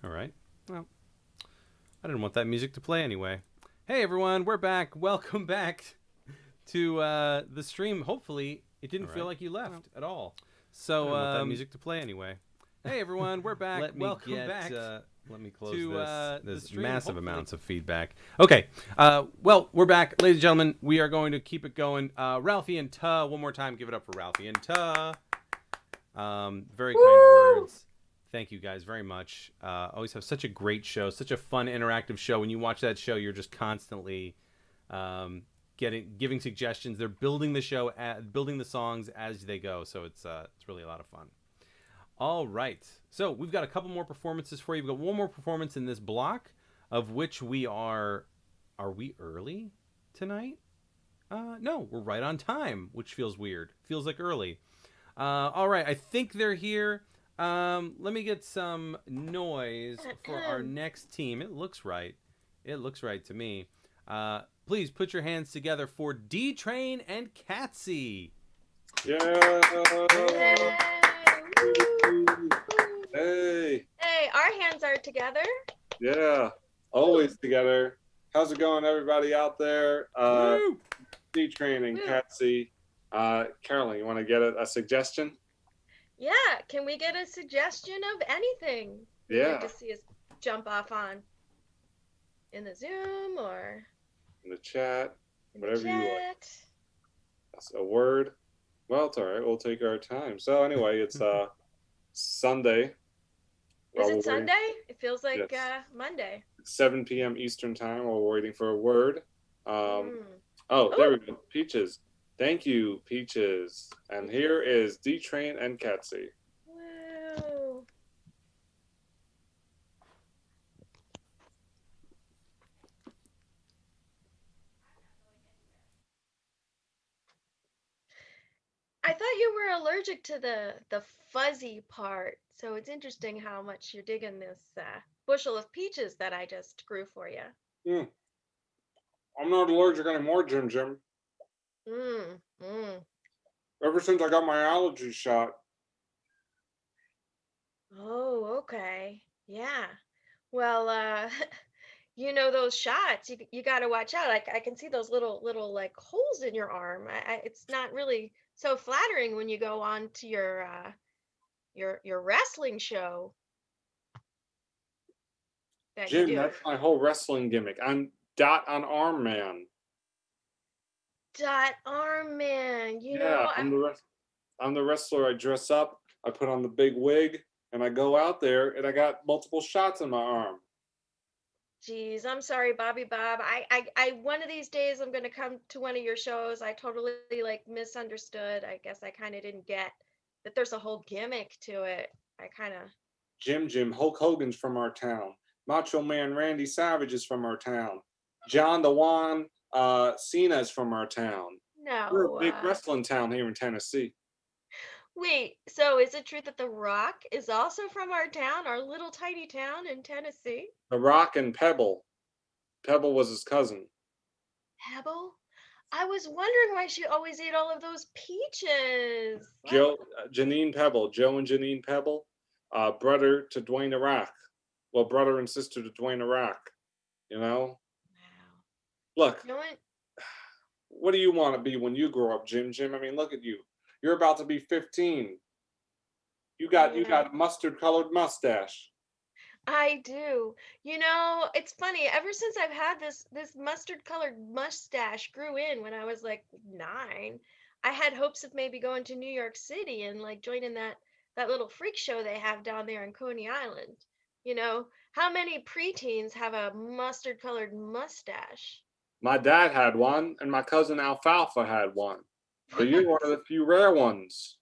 All right. Well, I didn't want that music to play anyway. Hey everyone, we're back. Welcome back to the stream. Hopefully, it didn't feel like you left at all. So I didn't want that music to play anyway. Hey everyone, we're back. Welcome back. Let me close this. There's massive amounts of feedback. Okay. Well, we're back, ladies and gentlemen. We are going to keep it going. Ralphie and Tuh. One more time, give it up for Ralphie and Tuh. Very kind words. Thank you guys very much. Always have such a great show, such a fun, interactive show. When you watch that show, you're just constantly giving suggestions. They're building the show, building the songs as they go. So it's really a lot of fun. All right. So we've got a couple more performances for you. We've got one more performance in this block, of which we are. Are we early tonight? No, we're right on time, which feels weird. Feels like early. All right. I think they're here. Let me get some noise for our next team. It looks right. It looks right to me. Please put your hands together for D-Train and Catsy. Yeah. Hey. Hey, our hands are together. Yeah. Always together. How's it going, everybody out there? D-Train and Catsy. Carolyn, you want to get a suggestion? Yeah. Can we get a suggestion of anything? Yeah. You'd like to see us jump off on in the Zoom or in the chat, in whatever the you like. That's a word. Well, it's all right. We'll take our time. So anyway, it's Sunday. Is it Sunday? It feels like Monday. 7 p.m. Eastern time while we're waiting for a word. Oh, there we go. Peaches. Thank you, Peaches. And here is D-Train and Catsy. Woo. I thought you were allergic to the fuzzy part, so it's interesting how much you're digging this bushel of peaches that I just grew for you. I'm not allergic anymore, Jim. Ever since I got my allergy shot. Oh, okay. Yeah. Well, you know those shots, you got to watch out. Like I can see those little like holes in your arm. It's not really so flattering when you go on to your wrestling show. Jim, that's my whole wrestling gimmick. I'm Dot on Arm Man. Dot Arm Man, you know. I'm the wrestler. I dress up, I put on the big wig, and I go out there, and I got multiple shots in my arm. Geez, I'm sorry, Bobby Bob. I one of these days I'm gonna come to one of your shows. I totally like misunderstood. I guess I kind of didn't get that there's a whole gimmick to it. I kind of. Jim, Hulk Hogan's from our town. Macho Man Randy Savage is from our town. John the Juan Cena's from our town. No. We're a big wrestling town here in Tennessee. Wait, so is it true that The Rock is also from our town, our little tiny town in Tennessee? The Rock and Pebble. Pebble was his cousin. Pebble? I was wondering why she always ate all of those peaches. Janine Pebble. Joe and Janine Pebble. Brother to Dwayne The Rock. Well, brother and sister to Dwayne The Rock. You know? Wow. Look. You know what? What do you want to be when you grow up, Jim? I mean, look at you. You're about to be 15. You got a mustard-colored mustache. I do. You know, it's funny. Ever since I've had this mustard-colored mustache grew in when I was like 9, I had hopes of maybe going to New York City and like joining that little freak show they have down there in Coney Island. You know, how many preteens have a mustard-colored mustache? My dad had one, and my cousin Alfalfa had one. So you're one of the few rare ones.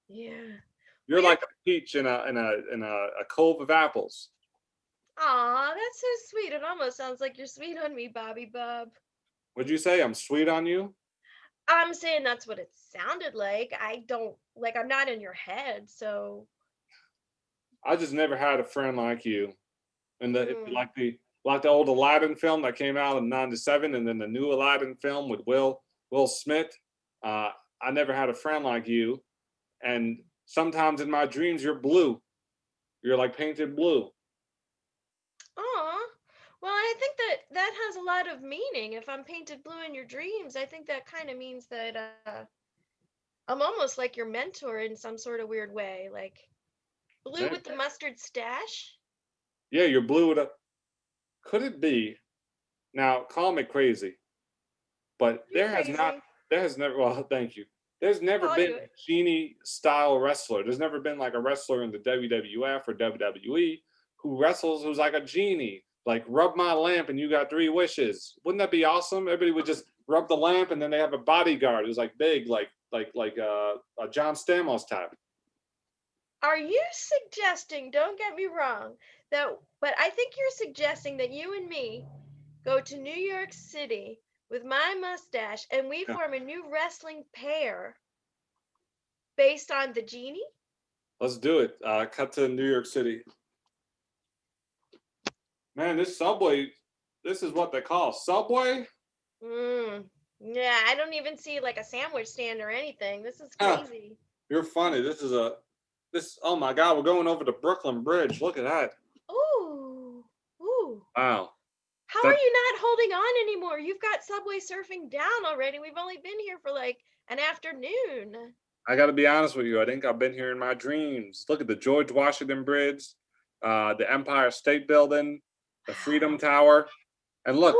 Yeah. You're like a peach in a cove of apples. Aw, that's so sweet. It almost sounds like you're sweet on me, Bobby Bob. Would you say I'm sweet on you? I'm saying that's what it sounded like. I'm not in your head, so. I just never had a friend like you. And like the old Aladdin film that came out in '97, and then the new Aladdin film with Will Smith. I never had a friend like you. And sometimes in my dreams, you're blue. You're like painted blue. that has a lot of meaning. If I'm painted blue in your dreams, I think that kind of means that I'm almost like your mentor in some sort of weird way. Like blue with the mustard stash? Yeah, you're blue with a. Could it be? Now, call me crazy, but You're crazy. there has never, well, thank you. There's never I'll been do a it. genie style wrestler. There's never been like a wrestler in the WWF or WWE who wrestles who's like a genie. Like, rub my lamp and you got 3 wishes. Wouldn't that be awesome? Everybody would just rub the lamp and then they have a bodyguard who's like big, like a John Stamos type. Are you suggesting, don't get me wrong, but I think you're suggesting that you and me go to New York City with my mustache and we Yeah. form a new wrestling pair based on the genie? Let's do it. Cut to New York City. Man, this subway, this is what they call Subway? Yeah, I don't even see like a sandwich stand or anything. This is Huh. crazy. You're funny. Oh my God, we're going over the Brooklyn Bridge. Look at that. Ooh. Wow. How are you not holding on anymore? You've got subway surfing down already. We've only been here for like an afternoon. I got to be honest with you. I think I've been here in my dreams. Look at the George Washington Bridge, the Empire State Building, the Freedom Tower, and look,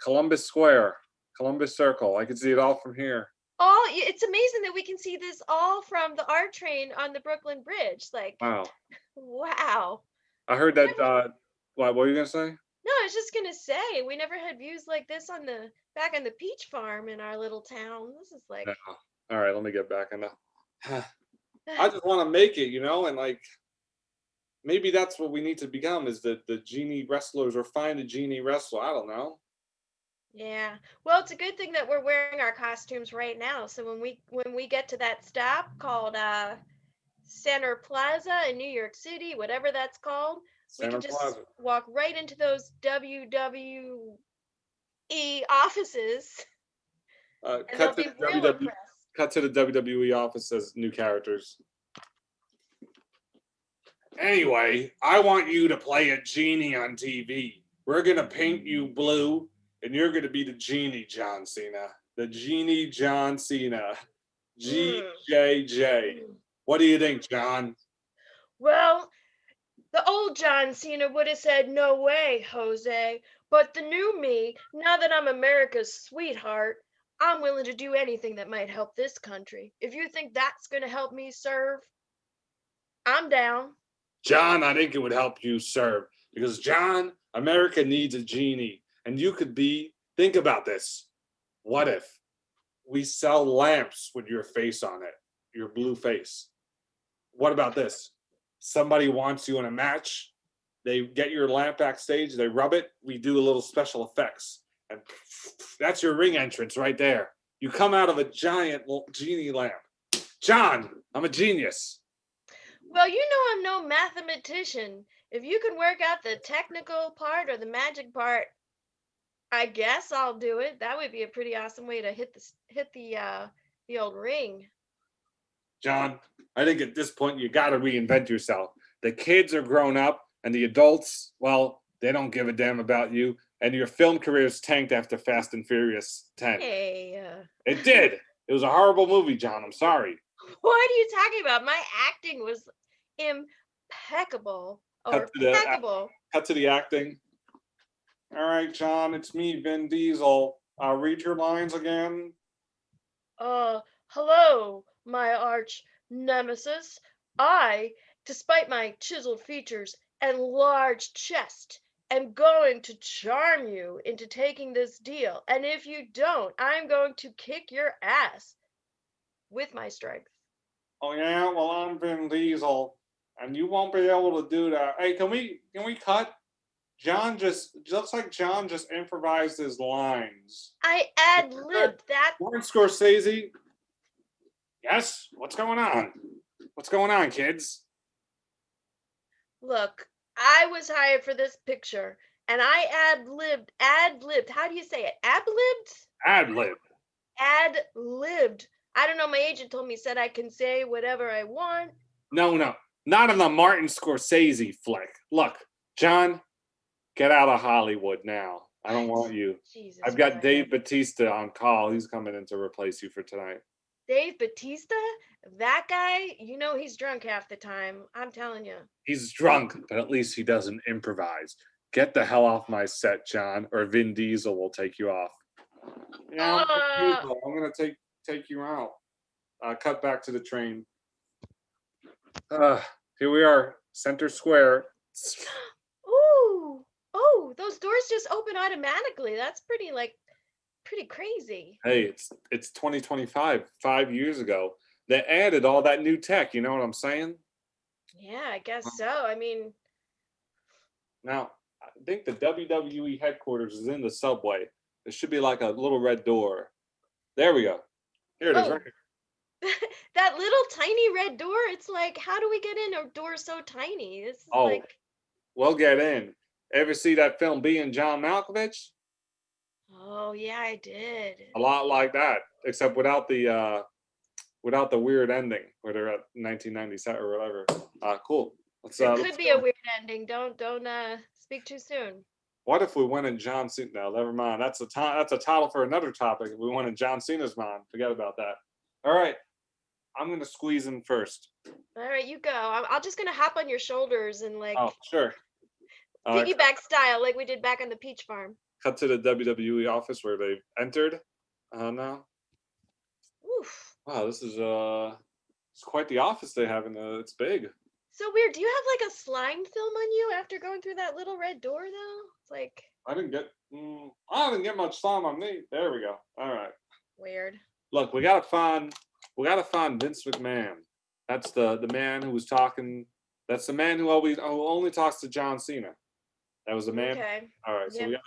Columbus Square, Columbus Circle. I can see it all from here. Oh, it's amazing that we can see this all from the R train on the Brooklyn Bridge. Like, wow. I heard that. What were you gonna say? No, I was just gonna say we never had views like this back on the peach farm in our little town. This is like. No. All right, let me get back on that. I just want to make it, and like maybe that's what we need to become is the genie wrestlers or find a genie wrestler. I don't know. Yeah. Well, it's a good thing that we're wearing our costumes right now. So when we get to that stop called Center Plaza in New York City, whatever that's called, we can just walk right into those WWE offices. And they'll be real impressed. Cut to the WWE office as new characters. Anyway, I want you to play a genie on TV. We're gonna paint you blue. And you're going to be the genie, John Cena. The genie, John Cena. GJJ. What do you think, John? Well, the old John Cena would have said, no way, Jose. But the new me, now that I'm America's sweetheart, I'm willing to do anything that might help this country. If you think that's going to help me serve, I'm down. John, I think it would help you serve. Because, John, America needs a genie. And you could think about this. What if we sell lamps with your face on it, your blue face? What about this? Somebody wants you in a match. They get your lamp backstage, they rub it. We do a little special effects. And that's your ring entrance right there. You come out of a giant genie lamp. John, I'm a genius. Well, I'm no mathematician. If you can work out the technical part or the magic part, I guess I'll do it. That would be a pretty awesome way to hit the old ring. John, I think at this point you got to reinvent yourself. The kids are grown up, and the adults, well, they don't give a damn about you. And your film career's tanked after Fast and Furious 10. Hey. It did. It was a horrible movie, John. I'm sorry. What are you talking about? My acting was impeccable. Cut to the acting. All right, John, it's me, Vin Diesel. Read your lines again. Hello, my arch nemesis. I, despite my chiseled features and large chest, am going to charm you into taking this deal. And if you don't, I'm going to kick your ass with my strength. Oh yeah, well I'm Vin Diesel, and you won't be able to do that. Hey, can we cut? John just looks like John just improvised his lines. I ad-libbed that. Martin Scorsese. Yes? What's going on? What's going on, kids? Look, I was hired for this picture, and I ad-libbed. How do you say it? Ad-libbed? Ad-libbed. I don't know, my agent told me, said I can say whatever I want. No. Not in the Martin Scorsese flick. Look, John, Get out of Hollywood now. I don't What? want you. Jesus I've got Christ. Dave Bautista on call. He's coming in to replace you for tonight. Dave Bautista? That guy, he's drunk half the time. I'm telling you. He's drunk, but at least he doesn't improvise. Get the hell off my set, John, or Vin Diesel will take you off. Yeah, Uh, I'm gonna take you out. Cut back to the train. Here we are, center square. ooh. Oh, those doors just open automatically. That's pretty crazy. Hey, it's 2025. 5 years ago, they added all that new tech. You know what I'm saying? Yeah, I guess so. I mean, Now, I think the WWE headquarters is in the subway. There should be like a little red door. There we go. Here it is, oh, right here. that little tiny red door, it's like, how do we get in a door so tiny? This is Oh, like, we'll get in. Ever see that film Being John Malkovich? oh, yeah, I did. A lot like that, except without the weird ending where they're at 1997 or whatever. Cool. It Let's could be go. a weird ending. Don't speak too soon. What if we went in John Cena? No, never mind. That's a title for another topic. If we went in John Cena's mind, forget about that. All right, I'm gonna squeeze in first. All right, you go. I'm just gonna hop on your shoulders and like Oh, sure. piggyback style, like we did back on the peach farm. Cut to the WWE office where they've entered. Now. Oof. Wow, this is it's quite the office they have, and it's big. So weird. Do you have like a slime film on you after going through that little red door though? It's like I didn't get much slime on me. There we go. All right. weird. Look, we gotta find Vince McMahon. That's the man who was talking. That's the man who only talks to John Cena. That was the man. Okay. All right. So Yep. we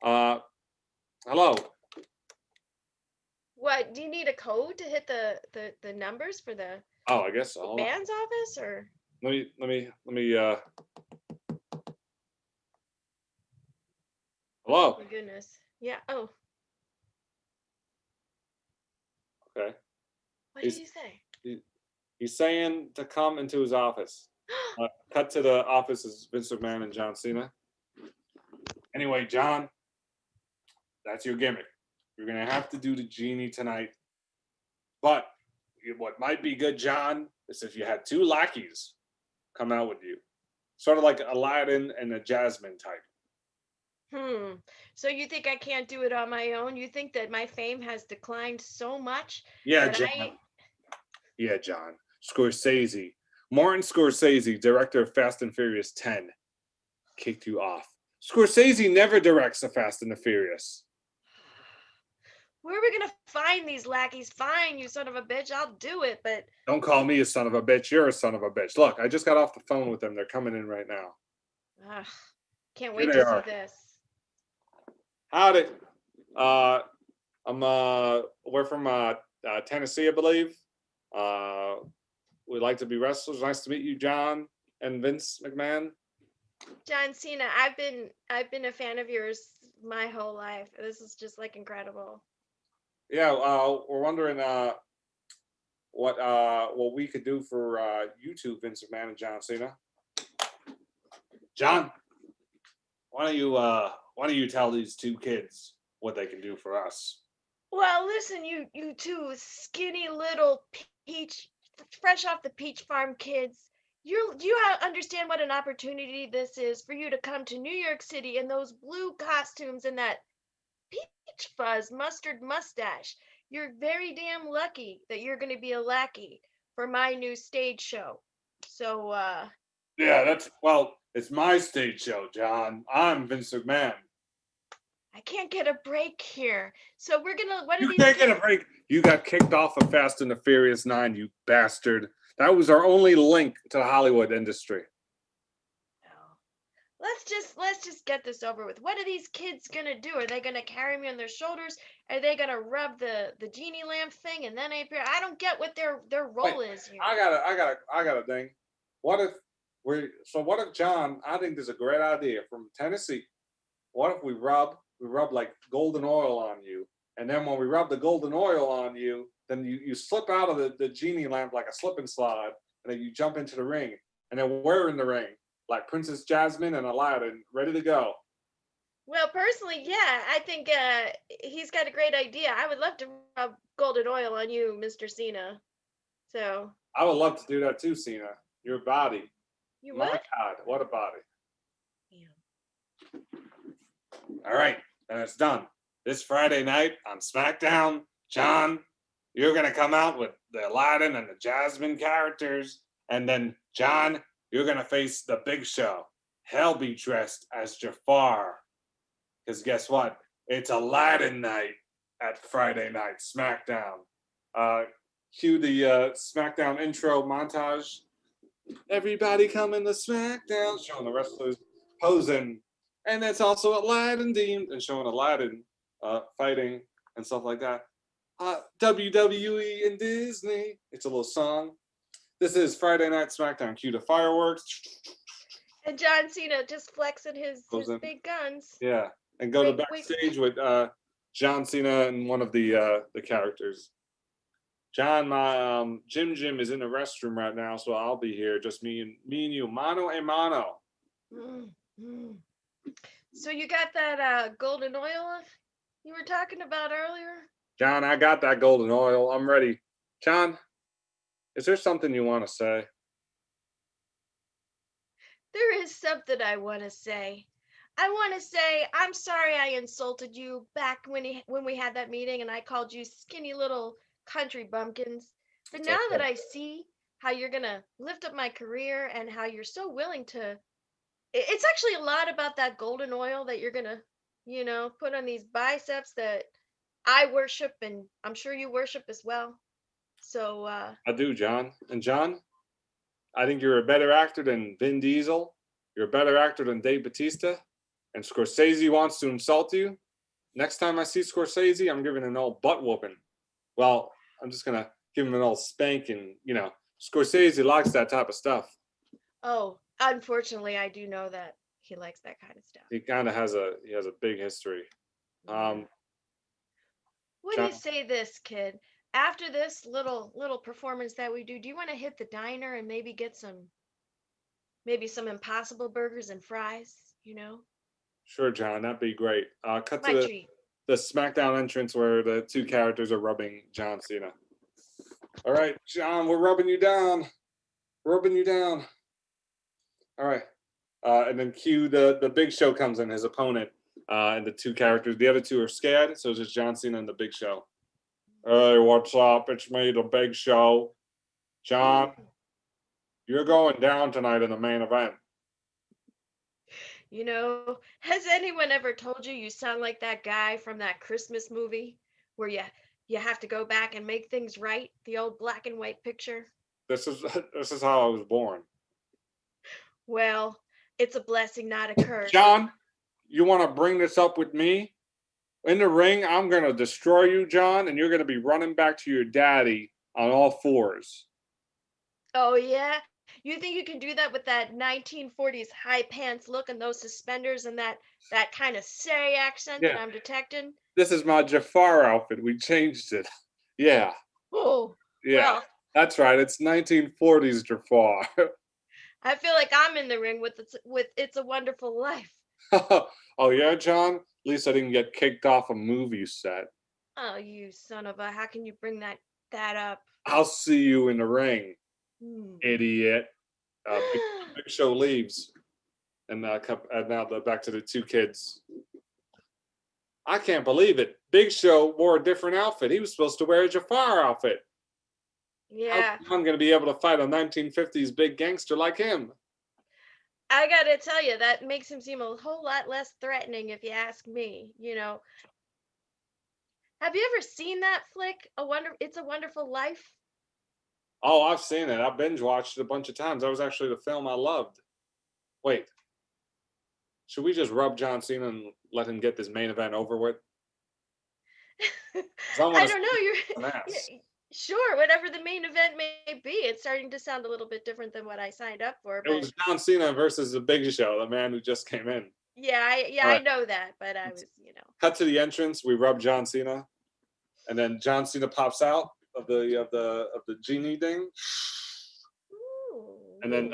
got. Hello. What? Do you need a code to hit the numbers for the Oh, I guess so. Hold on. man's office or? Let me. Hello. Oh my goodness. Yeah. Oh. Okay. What did you say? He's saying to come into his office. Cut to the office is Vince McMahon and John Cena. Anyway, John, that's your gimmick. You're gonna have to do the genie tonight. But what might be good, John, is if you had two lackeys come out with you, sort of like Aladdin and a Jasmine type. So you think I can't do it on my own? You think that my fame has declined so much? Yeah, that John. Yeah, John. Scorsese. Martin Scorsese, director of Fast and Furious 10, kicked you off. Scorsese never directs a Fast and the Furious. Where are we gonna find these lackeys? Fine, you son of a bitch, I'll do it, but Don't call me a son of a bitch. You're a son of a bitch. Look, I just got off the phone with them. They're coming in right now. can't Here wait they to are. see this. Howdy. We're from Tennessee, I believe. We'd like to be wrestlers. Nice to meet you, John and Vince McMahon. John Cena, I've been a fan of yours my whole life. This is just like incredible. Yeah, we're wondering what we could do for you two, Vince McMahon and John Cena. John, why don't you tell these two kids what they can do for us? Well, listen, you two skinny little peach, fresh off the peach farm kids. Do you understand what an opportunity this is for you to come to New York City in those blue costumes and that peach fuzz mustard mustache? You're very damn lucky that you're going to be a lackey for my new stage show. So, Yeah, it's my stage show, John. I'm Vince McMahon. I can't get a break here. So we're gonna. What are You these? can't get a break. You got kicked off of Fast and the Furious 9, you bastard. That was our only link to the Hollywood industry. Let's just get this over with. What are these kids gonna do? Are they gonna carry me on their shoulders? Are they gonna rub the genie lamp thing and then appear? I don't get what their role is here. I got a thing. What if John? I think there's a great idea from Tennessee. What if we rub like golden oil on you, and then when we rub the golden oil on you, then you slip out of the genie lamp like a slip and slide, and then you jump into the ring, and then we're in the ring, like Princess Jasmine and Aladdin, ready to go. Well, personally, yeah, I think he's got a great idea. I would love to rub golden oil on you, Mr. Cena. So I would love to do that too, Cena. Your body. you My would? God, what a body. Yeah. All right, and it's done. This Friday night on SmackDown, John, you're going to come out with the Aladdin and the Jasmine characters. And then, John, you're going to face the Big Show. He'll be dressed as Jafar. Because guess what? It's Aladdin night at Friday night SmackDown. Cue the SmackDown intro montage. Everybody coming to SmackDown, showing the wrestlers posing. And it's also Aladdin themed and showing Aladdin fighting and stuff like that. WWE and Disney. It's a little song. This is Friday Night SmackDown. Cue the fireworks. And John Cena just flexing his big guns. Yeah, and go to backstage with John Cena and one of the characters. John, my Jim is in the restroom right now, so I'll be here. Just me and you, mano a mano. So you got that golden oil you were talking about earlier? John, I got that golden oil. I'm ready. John, is there something you want to say? There is something I want to say. I want to say I'm sorry I insulted you back when we had that meeting and I called you skinny little country bumpkins. But It's now okay. that I see how you're going to lift up my career and how you're so willing to, it's actually a lot about that golden oil that you're going to, put on these biceps that I worship and I'm sure you worship as well. So, I do, John. And John, I think you're a better actor than Vin Diesel. You're a better actor than Dave Bautista. And Scorsese wants to insult you. Next time I see Scorsese, I'm giving an old butt whooping. Well, I'm just going to give him an old spanking. Scorsese likes that type of stuff. Oh, unfortunately, I do know that he likes that kind of stuff. He kind of has a big history. What do you say this, kid? After this little performance that we do you want to hit the diner and maybe get some Impossible burgers and fries, Sure, John, that'd be great. Cut My to treat. the SmackDown entrance where the two characters are rubbing John Cena. All right, John, we're rubbing you down. Rubbing you down. All right. And then cue the Big Show comes in, his opponent, and the two characters. The other two are scared, so it's just John Cena and the Big Show. Hey, what's up? It's me, the Big Show. John, you're going down tonight in the main event. Has anyone ever told you sound like that guy from that Christmas movie where you have to go back and make things right? The old black and white picture? This is how I was born. Well, it's a blessing, not a curse. John, you want to bring this up with me? In the ring, I'm going to destroy you, John, and you're going to be running back to your daddy on all fours. Oh, yeah? You think you can do that with that 1940s high pants look and those suspenders and that kind of Surrey accent that I'm detecting? This is my Jafar outfit. We changed it. Yeah. Oh, yeah. Well, that's right. It's 1940s Jafar. I feel like I'm in the ring with It's a Wonderful Life. Oh, yeah, John? At least I didn't get kicked off a movie set. Oh, you son of a, how can you bring that up? I'll see you in the ring, idiot. Big Show leaves. And now back to the two kids. I can't believe it. Big Show wore a different outfit. He was supposed to wear a Jafar outfit. Yeah. How's John going to be able to fight a 1950s big gangster like him? I gotta tell you, that makes him seem a whole lot less threatening, if you ask me. Have you ever seen that flick? It's a Wonderful Life. Oh, I've seen it. I binge watched it a bunch of times. That was actually the film I loved. Wait, should we just rub John Cena and let him get this main event over with? I don't know. Sure, whatever the main event may be. It's starting to sound a little bit different than what I signed up for. It was John Cena versus the Big Show, the man who just came in. Yeah, I know that, but I was, Cut to the entrance. We rub John Cena, and then John Cena pops out of the genie thing, and then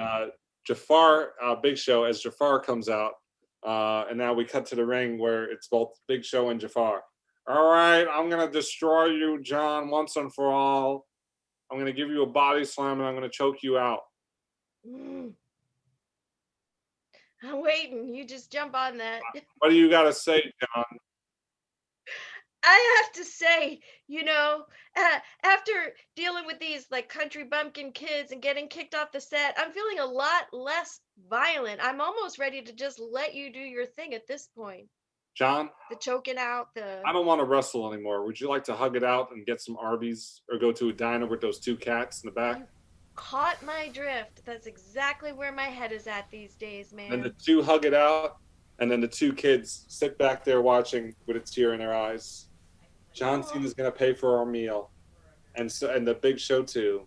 Jafar, Big Show, as Jafar comes out. And now we cut to the ring where it's both Big Show and Jafar. All right, I'm going to destroy you, John, once and for all. I'm going to give you a body slam and I'm going to choke you out. I'm waiting. You just jump on that. What do you got to say, John? I have to say, after dealing with these like country bumpkin kids and getting kicked off the set, I'm feeling a lot less violent. I'm almost ready to just let you do your thing at this point. John? The choking out, I don't want to wrestle anymore. Would you like to hug it out and get some Arby's or go to a diner with those two cats in the back? You caught my drift. That's exactly where my head is at these days, man. And the two hug it out, and then the two kids sit back there watching with a tear in their eyes. John Cena's gonna pay for our meal, and the Big Show too.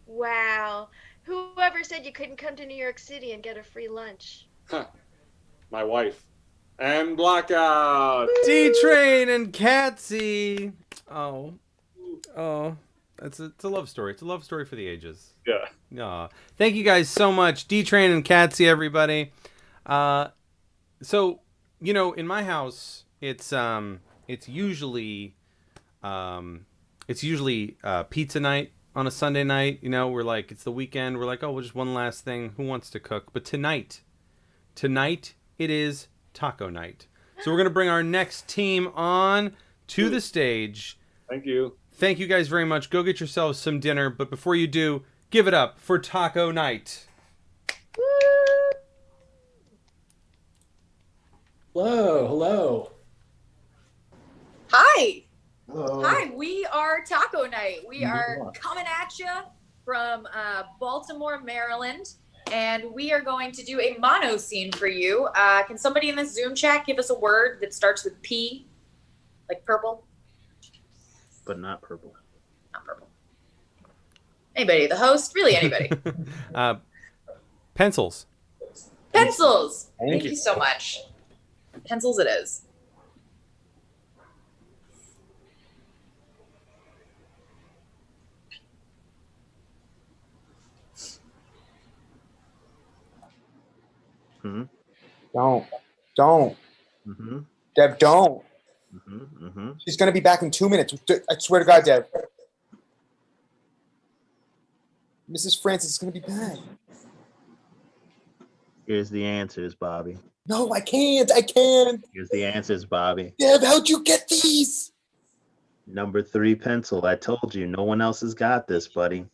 Wow, whoever said you couldn't come to New York City and get a free lunch? Huh. My wife. And Blackout. D-Train and Catsy. Oh, it's a love story. It's a love story for the ages. Yeah. Aw. Thank you guys so much, D-Train and Catsy, everybody. So in my house, it's usually pizza night on a Sunday night. We're like, it's the weekend. We're like, oh, well, just one last thing. Who wants to cook? But tonight it is taco night. So we're going to bring our next team on to the stage. Thank you. Thank you guys very much. Go get yourselves some dinner. But before you do, give it up for taco night. Hello. Hi. Hello. Hi, we are Taco Night. We are coming at you from Baltimore, Maryland, and we are going to do a mono scene for you. Can somebody in this Zoom chat give us a word that starts with P, like purple? But not purple. Not purple. Anybody, the host? Really anybody. Pencils. Pencils. Thank you so much. Pencils it is. Mm-hmm. Don't. Mm-hmm. Dev, don't. Mm-hmm. Mm-hmm. She's going to be back in 2 minutes. I swear to God, Dev. Mrs. Francis is going to be back. Here's the answers, Bobby. No, I can't. Here's the answers, Bobby. Dev, how'd you get these? Number 3 pencil. I told you, no one else has got this, buddy.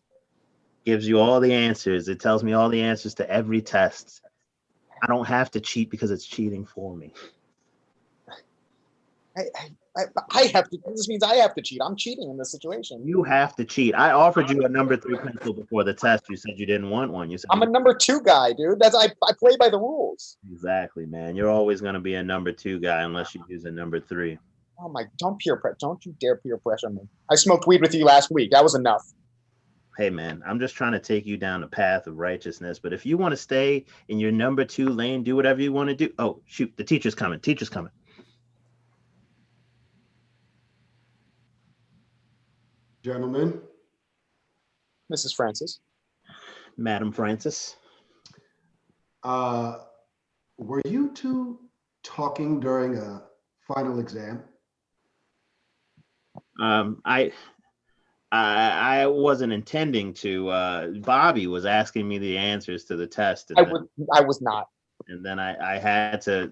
Gives you all the answers. It tells me all the answers to every test. I don't have to cheat because it's cheating for me. I have to. This means I have to cheat. I'm cheating in this situation. You have to cheat. I offered you a number 3 pencil before the test. You said you didn't want one. You said I'm a number 2 guy, dude. I play by the rules. Exactly, man. You're always going to be a number 2 guy unless you use a number 3. Oh my! Don't you dare peer pressure me. I smoked weed with you last week. That was enough. Hey, man, I'm just trying to take you down the path of righteousness. But if you want to stay in your number 2 lane, do whatever you want to do. Oh, shoot, the teacher's coming. Gentlemen. Mrs. Francis. Madam Francis. Were you two talking during a final exam? I wasn't intending to. Bobby was asking me the answers to the test. I was not. And then I had to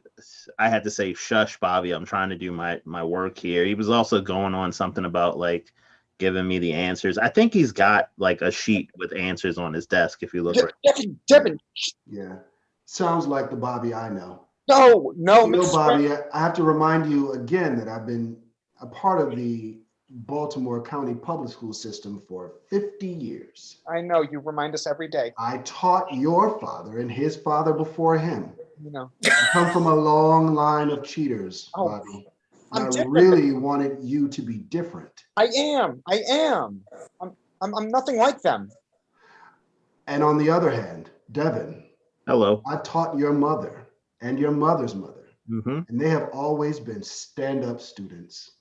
say, shush, Bobby, I'm trying to do my work here. He was also going on something about like giving me the answers. I think he's got like a sheet with answers on his desk. If you look right. Devin. Yeah. Sounds like the Bobby I know. No, Bobby, I have to remind you again that I've been a part of the Baltimore County public school system for 50 years. I know, you remind us every day. I taught your father and his father before him. I come from a long line of cheaters, Bobby. I really wanted you to be different. I am. I'm nothing like them. And on the other hand, Devin. Hello. I taught your mother and your mother's mother. Mm-hmm. And they have always been stand-up students.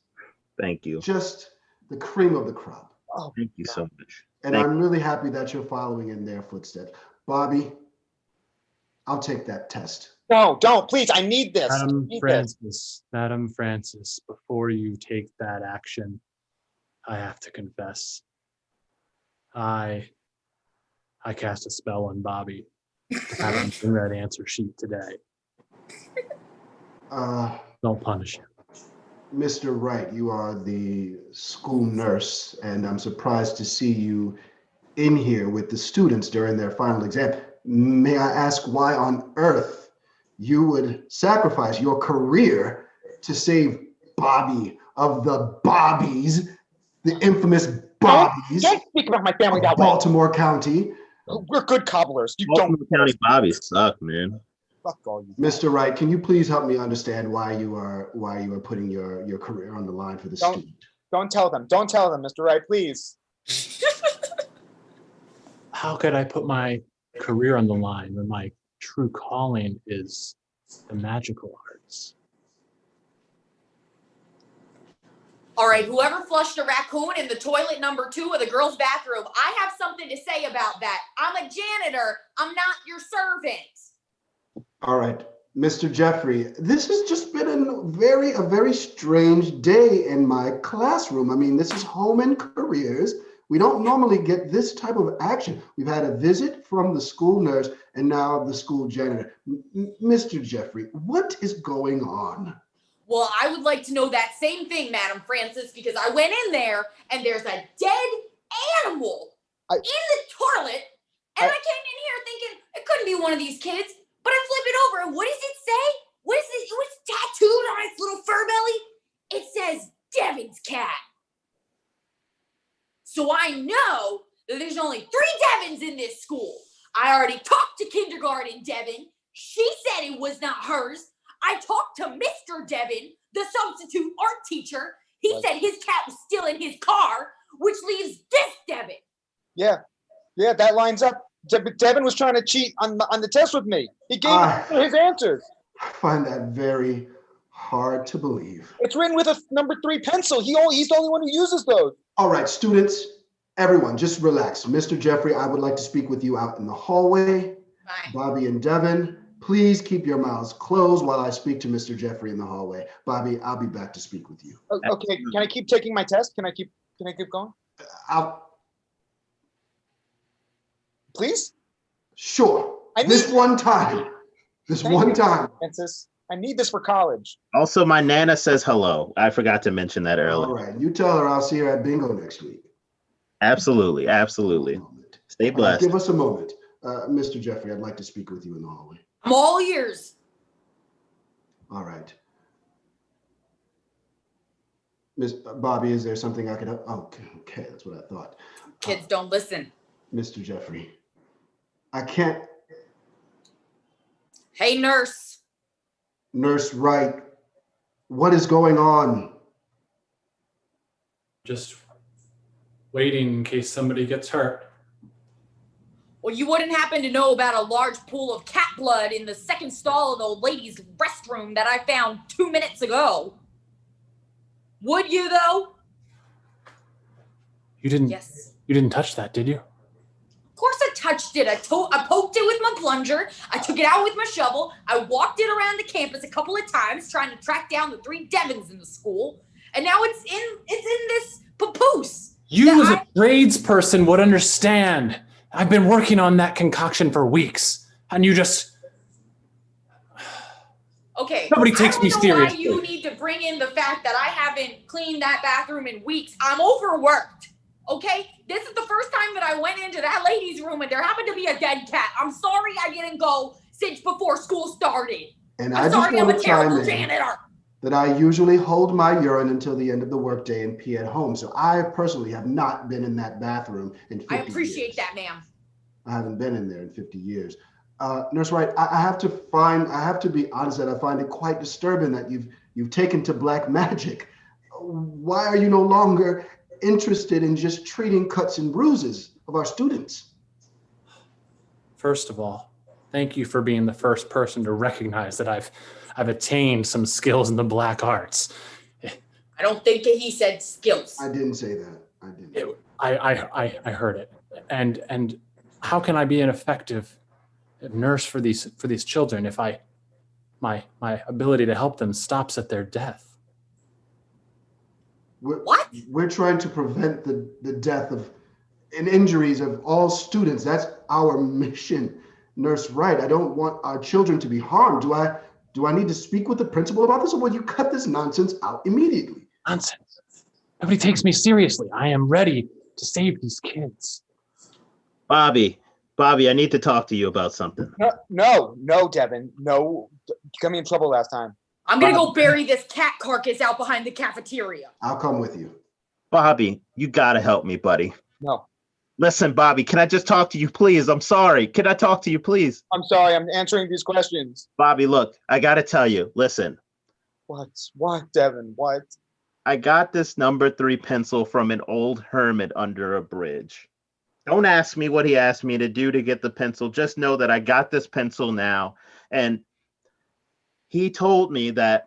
Thank you. Just the cream of the crop. Oh, thank you so much. And I'm really happy that you're following in their footsteps. Bobby, I'll take that test. No, don't, please. I need this. Madam Francis, before you take that action, I have to confess. I cast a spell on Bobby to have him bring that answer sheet today. Don't punish him. Mr. Wright, you are the school nurse, and I'm surprised to see you in here with the students during their final exam. May I ask why on earth you would sacrifice your career to save Bobby of the Bobbies, the infamous Bobbies Don't speak about my family of that way. Baltimore County? We're good cobblers. You Baltimore don't. County Bobbies suck, man. Fuck all you. Mr. Wright, can you please help me understand why you are putting your career on the line for the student? Don't tell them. Don't tell them, Mr. Wright, please. How could I put my career on the line when my true calling is the magical arts? All right, whoever flushed a raccoon in the toilet number 2 of the girls' bathroom, I have something to say about that. I'm a janitor. I'm not your servant. All right, Mr. Jeffrey, this has just been a very strange day in my classroom. I mean, this is home and careers. We don't normally get this type of action. We've had a visit from the school nurse and now the school janitor. Mr. Jeffrey, what is going on? Well, I would like to know that same thing, Madam Francis, because I went in there and there's a dead animal in the toilet, and I came in here thinking it couldn't be one of these kids, but I flip it over, and what does it say? What is it? What's tattooed on its little fur belly? It says Devin's cat. So I know that there's only 3 Devins in this school. I already talked to kindergarten Devin. She said it was not hers. I talked to Mr. Devin, the substitute art teacher. He said his cat was still in his car, which leaves this Devin. Yeah, that lines up. Devin was trying to cheat on the test with me. He gave me his answers. I find that very hard to believe. It's written with a number 3 pencil. He's the only one who uses those. All right, students, everyone, just relax. Mr. Jeffrey, I would like to speak with you out in the hallway. Bye. Bobby and Devin, please keep your mouths closed while I speak to Mr. Jeffrey in the hallway. Bobby, I'll be back to speak with you. Okay, can I keep taking my test? Can I keep going? Please? Sure. One time. Francis, I need this for college. Also, my Nana says hello. I forgot to mention that earlier. All right. You tell her I'll see her at bingo next week. Absolutely. Stay blessed. Give us a moment. Mr. Jeffrey, I'd like to speak with you in the hallway. I'm all ears. All right. Miss Bobby, is there something I could help? Okay, that's what I thought. Kids don't listen. Mr. Jeffrey, I can't. Hey, nurse. Nurse Wright, what is going on? Just waiting in case somebody gets hurt. Well, you wouldn't happen to know about a large pool of cat blood in the second stall of the ladies' restroom that I found 2 minutes ago. Would you, though? You didn't. Yes. You didn't touch that, did you? Of course I touched it. I poked it with my plunger. I took it out with my shovel. I walked it around the campus a couple of times trying to track down the 3 Devins in the school. And now it's in this papoose. You as a tradesperson would understand. I've been working on that concoction for weeks. And you just... Okay. Nobody takes me seriously. I don't know why you need to bring in the fact that I haven't cleaned that bathroom in weeks. I'm overworked. Okay? This is the first time that I went into that ladies' room and there happened to be a dead cat. I'm sorry I didn't go since before school started. And I'm sorry I'm a terrible janitor. That I usually hold my urine until the end of the workday and pee at home. So I personally have not been in that bathroom in 50 years. I appreciate that, ma'am. I haven't been in there in 50 years. Nurse Wright, I have to be honest that I find it quite disturbing that you've taken to black magic. Why are you no longer interested in just treating cuts and bruises of our students? First of all, thank you for being the first person to recognize that I've attained some skills in the black arts. I don't think he said skills. I didn't say that. I didn't. I heard it. And how can I be an effective nurse for these children if my ability to help them stops at their death? We're trying to prevent the death and injuries of all students. That's our mission, Nurse Wright. I don't want our children to be harmed. Do I need to speak with the principal about this, or will you cut this nonsense out immediately? Nonsense. Nobody takes me seriously. I am ready to save these kids. Bobby, I need to talk to you about something. No, Devin. No, you got me in trouble last time. I'm gonna go bury this cat carcass out behind the cafeteria. I'll come with you. Bobby, you gotta help me, buddy. No. Listen, Bobby, can I just talk to you, please? I'm sorry. Can I talk to you, please? I'm sorry. I'm answering these questions. Bobby, look, I gotta tell you. Listen. What, Devin? What? I got this number 3 pencil from an old hermit under a bridge. Don't ask me what he asked me to do to get the pencil. Just know that I got this pencil now. And he told me that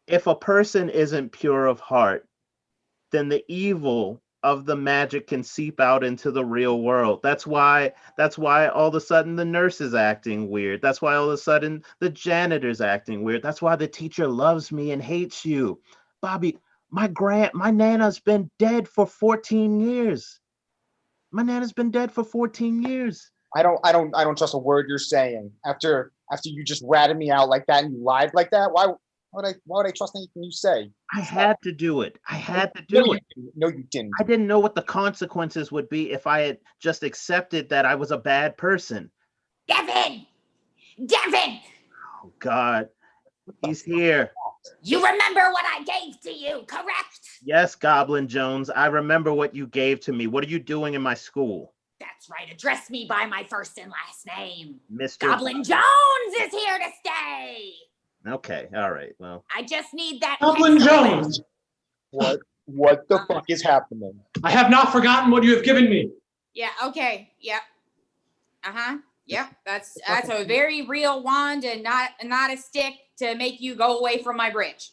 if a person isn't pure of heart, then the evil of the magic can seep out into the real world. That's why all of a sudden the nurse is acting weird. That's why all of a sudden the janitor's acting weird. That's why the teacher loves me and hates you. Bobby, my Nana's been dead for 14 years. My Nana's been dead for 14 years. I don't trust a word you're saying. After you just ratted me out like that and you lied like that, why would I trust anything you say? I had to do it. I had to do it. No, you didn't. I didn't know what the consequences would be if I had just accepted that I was a bad person. Devin! Oh, God. He's here. You remember what I gave to you, correct? Yes, Goblin Jones. I remember what you gave to me. What are you doing in my school? That's right. Address me by my first and last name. Mr. Goblin Jones is here to stay. Okay, all right. Well, I just need that. Goblin Jones! What the fuck is happening? I have not forgotten what you have given me. Yeah, okay. Yep. Uh-huh. Yep. That's a very real wand and not a stick to make you go away from my bridge.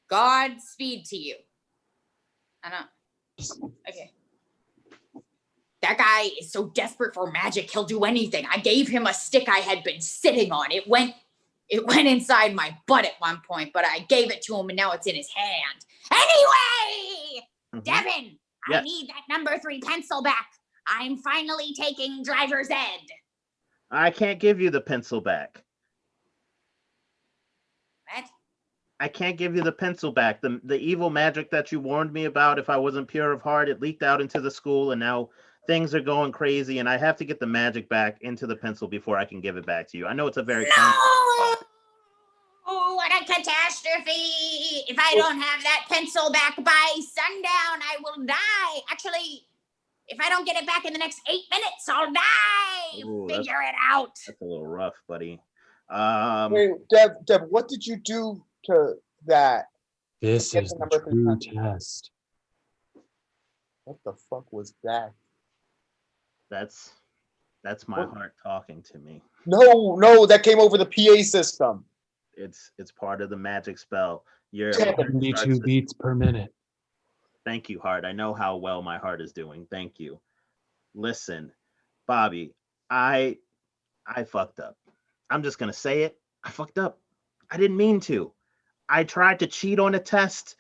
Godspeed to you. I know. Okay. That guy is so desperate for magic, he'll do anything. I gave him a stick I had been sitting on. It went inside my butt at one point, but I gave it to him and now it's in his hand. Anyway, Devin, yes. I need that number 3 pencil back. I'm finally taking driver's ed. I can't give you the pencil back. What? I can't give you the pencil back. The evil magic that you warned me about, if I wasn't pure of heart, it leaked out into the school and now things are going crazy and I have to get the magic back into the pencil before I can give it back to you. I know it's a very... No! Oh, what a catastrophe! If I don't have that pencil back by sundown, I will die. Actually, if I don't get it back in the next 8 minutes, I'll die. Ooh, Figure it out. That's a little rough, buddy. Wait, Deb, what did you do to that? This is the true test. What the fuck was that? That's my heart talking to me. No, that came over the PA system. It's part of the magic spell. You're 72 beats per minute. Thank you, heart. I know how well my heart is doing. Thank you. Listen, Bobby, I fucked up. I'm just gonna say it. I fucked up. I didn't mean to. I tried to cheat on a test,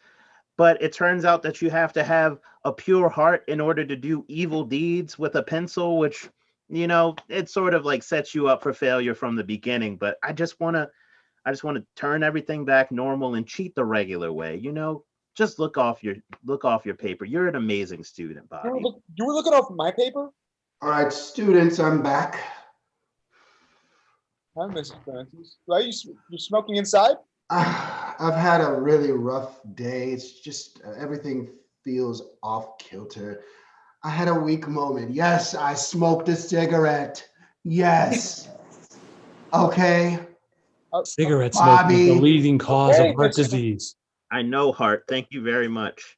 but it turns out that you have to have a pure heart in order to do evil deeds with a pencil, which, you know, it sort of like sets you up for failure from the beginning. But I just want to turn everything back normal and cheat the regular way. You know, just look off your paper. You're an amazing student, Bobby. You were looking off my paper? All right, students, I'm back. Hi, Mrs. Francis. Are you smoking inside? I've had a really rough day. It's just everything feels off kilter. I had a weak moment. Yes, I smoked a cigarette. Yes. Okay. Cigarette smoking is the leading cause of heart disease. I know, Hart. Thank you very much.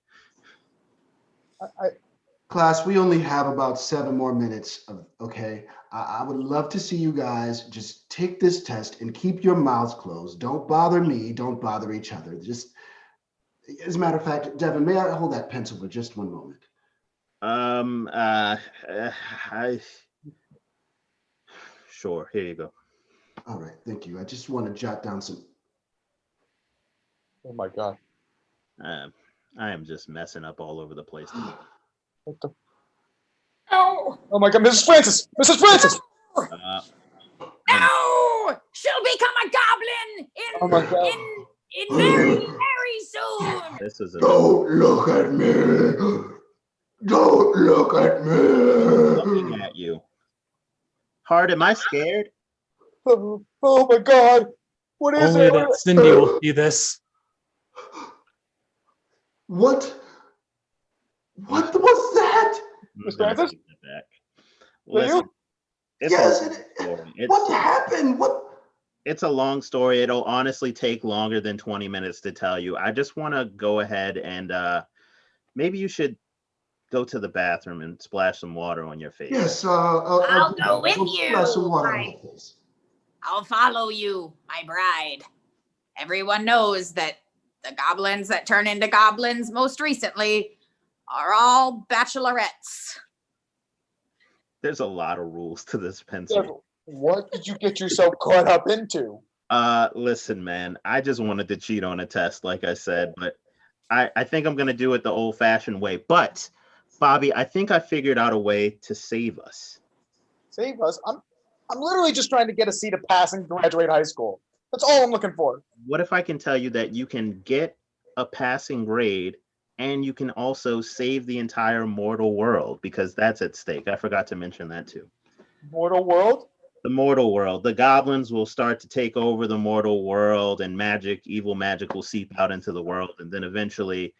Class, we only have about 7 more minutes. Okay. I would love to see you guys just take this test and keep your mouths closed. Don't bother me. Don't bother each other. Just, as a matter of fact, Devin, may I hold that pencil for just one moment? I sure. Here you go. All right, thank you. I just want to jot down some. Oh my God. I am just messing up all over the place. What the? No, Oh my God, Mrs. Francis! Mrs. Francis! no, she'll become a goblin Oh my God. in very, very soon. This is Don't look at me. Don't look at looking me. at you. Hard, am I scared? Oh my God. What is Only it? that Cindy will see this. What? What was that? Miss Francis? Take that back. Are you? Listen, it's Yes. a long story. What happened? What? It's a long story. It'll honestly take longer than 20 minutes to tell you. I just want to go ahead and maybe you should go to the bathroom and splash some water on your face. Yes. I'll go with splash some you. water on my face. I'll follow you, my bride. Everyone knows that the goblins that turn into goblins most recently are all bachelorettes. There's a lot of rules to this pencil. What did you get yourself caught up into? Listen, man, I just wanted to cheat on a test, like I said, but I think I'm gonna do it the old-fashioned way. But Bobby, I think I figured out a way to save us. Save us? I'm literally just trying to get a C to pass and graduate high school. That's all I'm looking for. What if I can tell you that you can get a passing grade and you can also save the entire mortal world, because that's at stake. I forgot to mention that too. Mortal world? The mortal world. The goblins will start to take over the mortal world, and evil magic will seep out into the world. And then eventually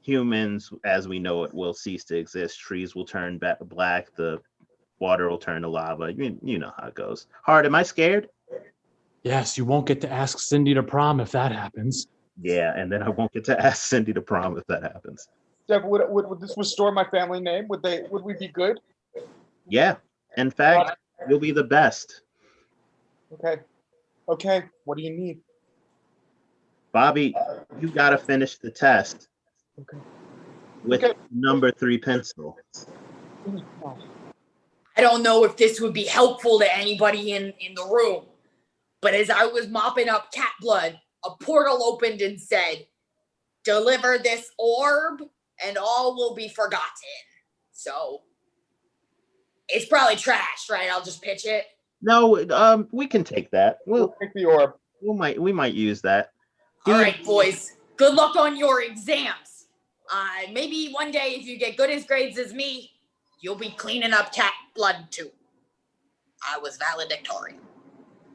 humans, as we know it, will cease to exist. Trees will turn black. The water will turn to lava. You know how it goes. Hard, am I scared? Yes, you won't get to ask Cindy to prom if that happens. Yeah, and then I won't get to ask Cindy to prom if that happens. Jeff, would this restore my family name? Would we be good? Yeah. In fact, you'll be the best. Okay. What do you need? Bobby, you gotta finish the test. Okay. With number 3 pencil. I don't know if this would be helpful to anybody in the room, but as I was mopping up cat blood, a portal opened and said, "Deliver this orb and all will be forgotten." So it's probably trash, right? I'll just pitch it. No, we can take that. We'll take the orb. We might use that. All right, boys. Good luck on your exams. Maybe one day if you get good as grades as me, you'll be cleaning up cat blood too. I was valedictorian.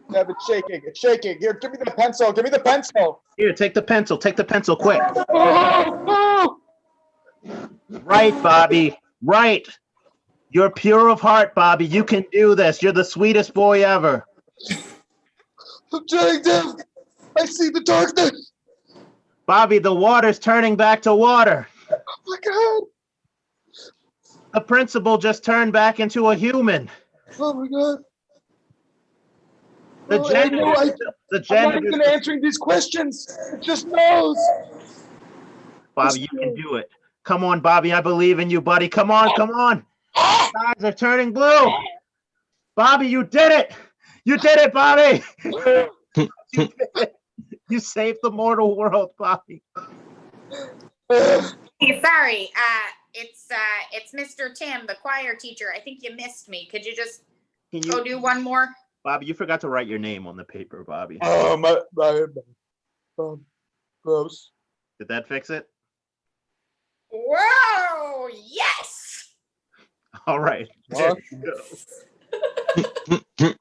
Yeah, it's shaking. It's shaking. Here, give me the pencil. Give me the pencil. Here, take the pencil. Take the pencil quick. Right, Bobby. Right. You're pure of heart, Bobby. You can do this. You're the sweetest boy ever. I'm trying to. I see the darkness. Bobby, the water's turning back to water. Oh my God. The principal just turned back into a human. Oh my God. The janitor. I'm not even answering these questions. It just knows. Bobby, you can do it. Come on, Bobby. I believe in you, buddy. Come on, come on. Eyes are turning blue. Bobby, you did it. You did it, Bobby. You did it. You saved the mortal world, Bobby. Hey, sorry. It's Mr. Tim, the choir teacher. I think you missed me. Could you just go do one more? Bobby, you forgot to write your name on the paper, Bobby. Gross. Did that fix it? Whoa! Yes. All right. Huh?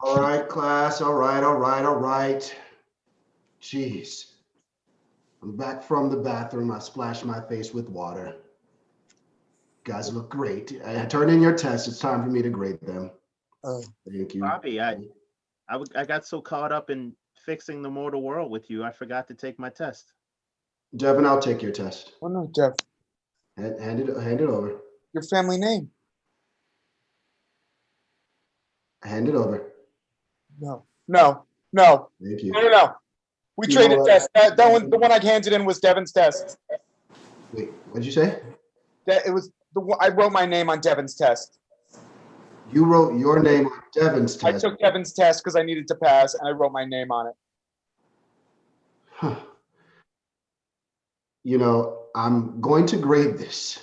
All right, class. All right. Jeez. I'm back from the bathroom. I splashed my face with water. You guys look great. I turned in your tests. It's time for me to grade them. Thank you. Bobby, I got so caught up in fixing the mortal world with you, I forgot to take my test. Devin, I'll take your test. Oh no, Jeff. Hand it over. Your family name. Hand it over. No. Thank you. No. We traded tests. That one, the one I handed in was Devin's test. Wait, what'd you say? That it was I wrote my name on Devin's test. You wrote your name on Devin's I test. took Devin's test because I needed to pass, and I wrote my name on it. Huh. You know, I'm going to grade this.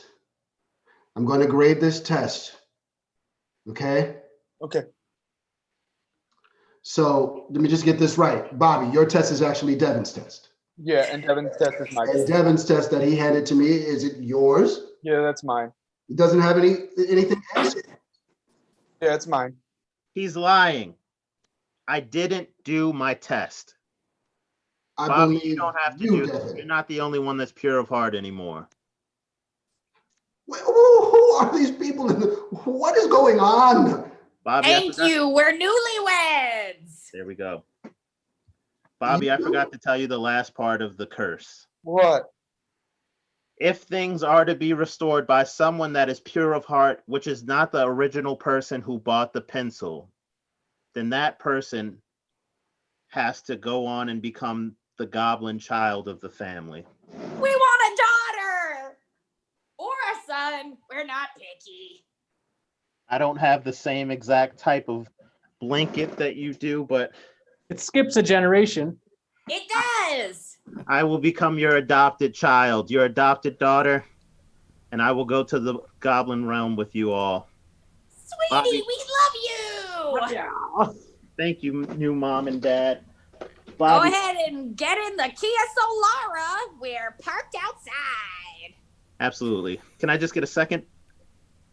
I'm going to grade this test. Okay? Okay. So let me just get this right. Bobby, your test is actually Devin's test. Yeah, and Devin's test is my And test. Devin's test that he handed to me, is it yours? Yeah, that's mine. It doesn't have anything else. Yeah, it's mine. He's lying. I didn't do my test. I Bobby, believe you don't have to you, do this. Devin. You're not the only one that's pure of heart anymore. Who are these people? What is going on? Bobby, Thank you. We're newlyweds. There we go. Bobby, I forgot to tell you the last part of the curse. What? If things are to be restored by someone that is pure of heart, which is not the original person who bought the pencil, then that person has to go on and become the goblin child of the family. We want a daughter or a son. We're not picky. I don't have the same exact type of blanket that you do, but It skips a generation. It does. I will become your adopted child, your adopted daughter, and I will go to the goblin realm with you all. Sweetie, Bobby. we love you. Thank you, new mom and dad. Go Bobby, ahead and get in the Kia Solara. We're parked outside. absolutely. Can I just get a second?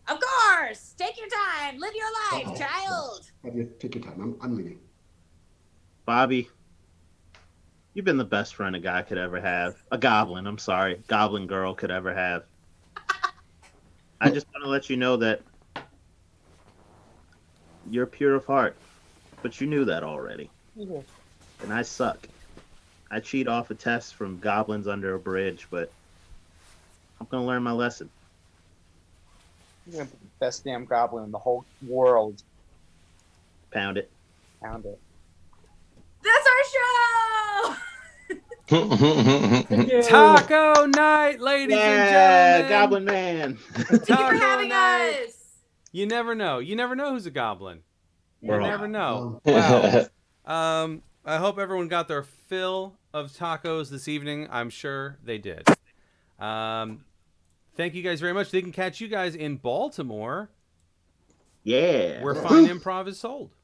Of course. Take your time. Live your life, child. Take your time. I'm leaving. Bobby, you've been the best friend a guy could ever have. A goblin, I'm sorry. Goblin girl could ever have. I just want to let you know that you're pure of heart, but you knew that already. Yeah. And I suck. I cheat off a test from goblins under a bridge, but I'm going to learn my lesson. You're the best damn goblin in the whole world. Pound it. Pound it. That's our show. Taco night, ladies and gentlemen. Goblin man. Thank you for having us. You never know. You never know who's a goblin. You We're all- never know. Wow. I hope everyone got their fill of tacos this evening. I'm sure they did. Thank you guys very much. They can catch you guys in Baltimore, Yeah. where fine improv is sold.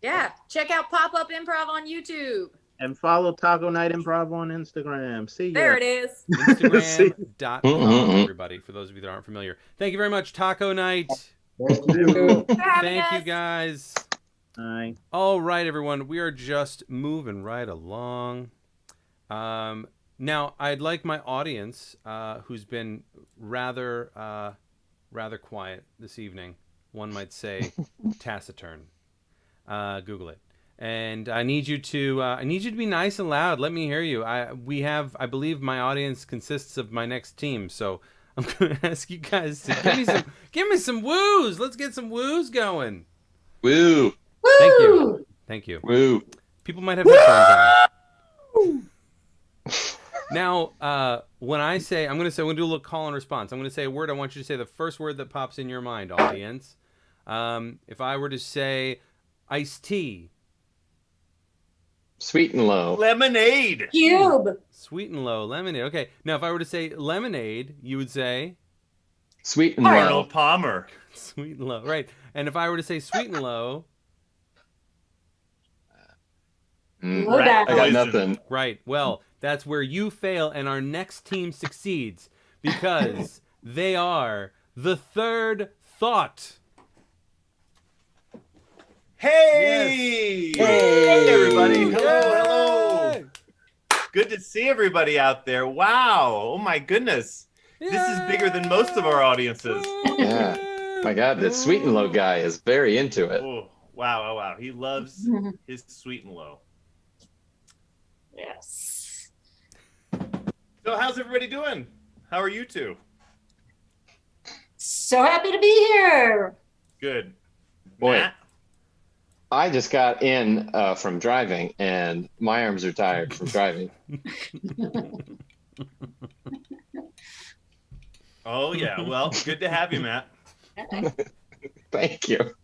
Yeah. Check out Pop Up Improv on YouTube. And follow Taco Night Improv on Instagram. See ya. There it is. Instagram.com, everybody, for those of you that aren't familiar. Thank you very much, Taco Night. Thank you. For having Thank you us. guys. Bye. All right, everyone. We are just moving right along. Now, I'd like my audience, who's been rather quiet this evening, one might say taciturn. Google it. And I need you to be nice and loud. Let me hear you. I believe my audience consists of my next team. So I'm going to ask you guys to give me some woos. Let's get some woos going. Woo. Thank you. Woo. People might have headphones on. Now, when I say, I'm going to do a little call and response. I'm going to say a word. I want you to say the first word that pops in your mind, audience. If I were to say iced tea. Sweet and low. Lemonade. Cube. Sweet and low. Lemonade. Okay. Now, if I were to say lemonade, you would say? Sweet and low. Arnold Palmer. Sweet and low. Right. And if I were to say sweet and low? I got nothing. Right. Well, that's where you fail and our next team succeeds because they are the third thought. Hey! Yes. Hey, everybody. Hello, Yay! hello. Good to see everybody out there. Wow. Oh, my goodness. This is bigger than most of our audiences. Yeah. My God, the sweet and low guy is very into it. Oh, wow, wow. He loves his sweet and low. Yes. So how's everybody doing? How are you two? So happy to be here. Good. Boy, Matt? I just got in from driving, and my arms are tired from driving. Oh yeah. Well, good to have you, Matt. Thank you.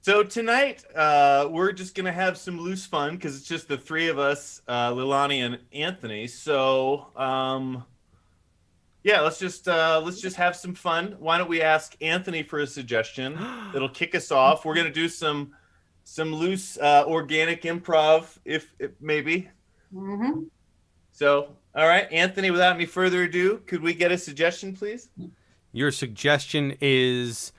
So tonight, we're just gonna have some loose fun because it's just the three of us, Lilani and Anthony. So, yeah, let's just have some fun. Why don't we ask Anthony for a suggestion? It'll kick us off. We're gonna do some loose, organic improv, if maybe. Mm-hmm. So, all right, Anthony. Without any further ado, could we get a suggestion, please? Your suggestion is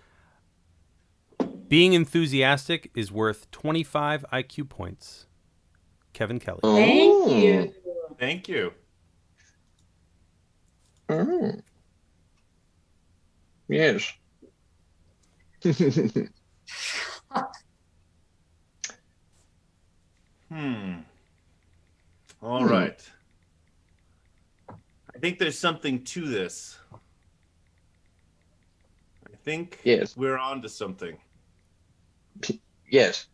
being enthusiastic is worth 25 IQ points. Kevin Kelly. Thank you. Thank you. Yes. All right. I think there's something to this. I think we're on to something. Yes.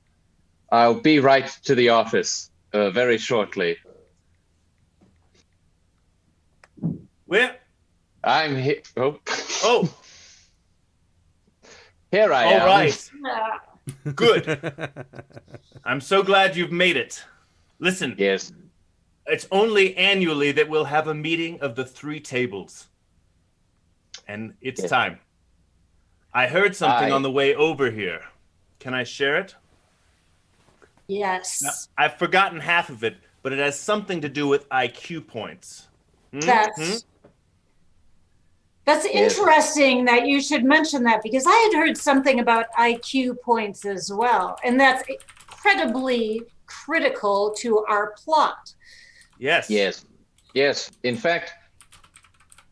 I'll be right to the office very shortly. Where? I'm here. Oh. Here I am. All right. Good. I'm so glad you've made it. Listen. Yes. It's only annually that we'll have a meeting of the three tables. And it's time. I heard something on the way over here. Can I share it? Yes. Now, I've forgotten half of it, but it has something to do with IQ points. That's interesting that you should mention that, because I had heard something about IQ points as well, and that's incredibly critical to our plot. Yes. Yes. Yes. In fact,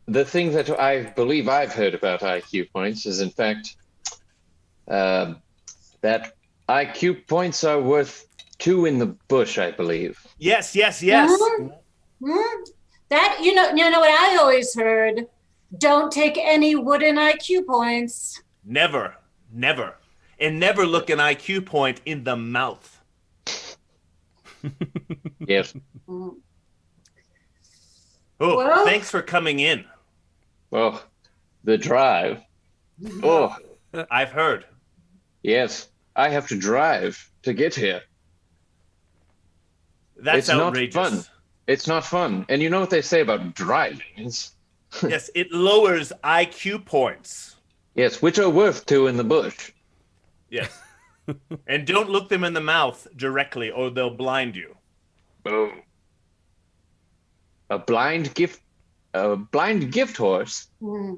the thing that I believe I've heard about IQ points is, in fact, that IQ points are worth 2 in the bush, I believe. Yes. That you know what I always heard: don't take any wooden IQ points. Never. And never look an IQ point in the mouth. Yes. Oh, Well, thanks for coming in. Oh, the drive. Oh, I've heard. yes. I have to drive to get here. That's it's outrageous. Not fun. It's not fun. And you know what they say about driving? Yes, it lowers IQ points. Yes, which are worth 2 in the bush. Yes. And don't look them in the mouth directly or they'll blind you. Oh. A blind gift horse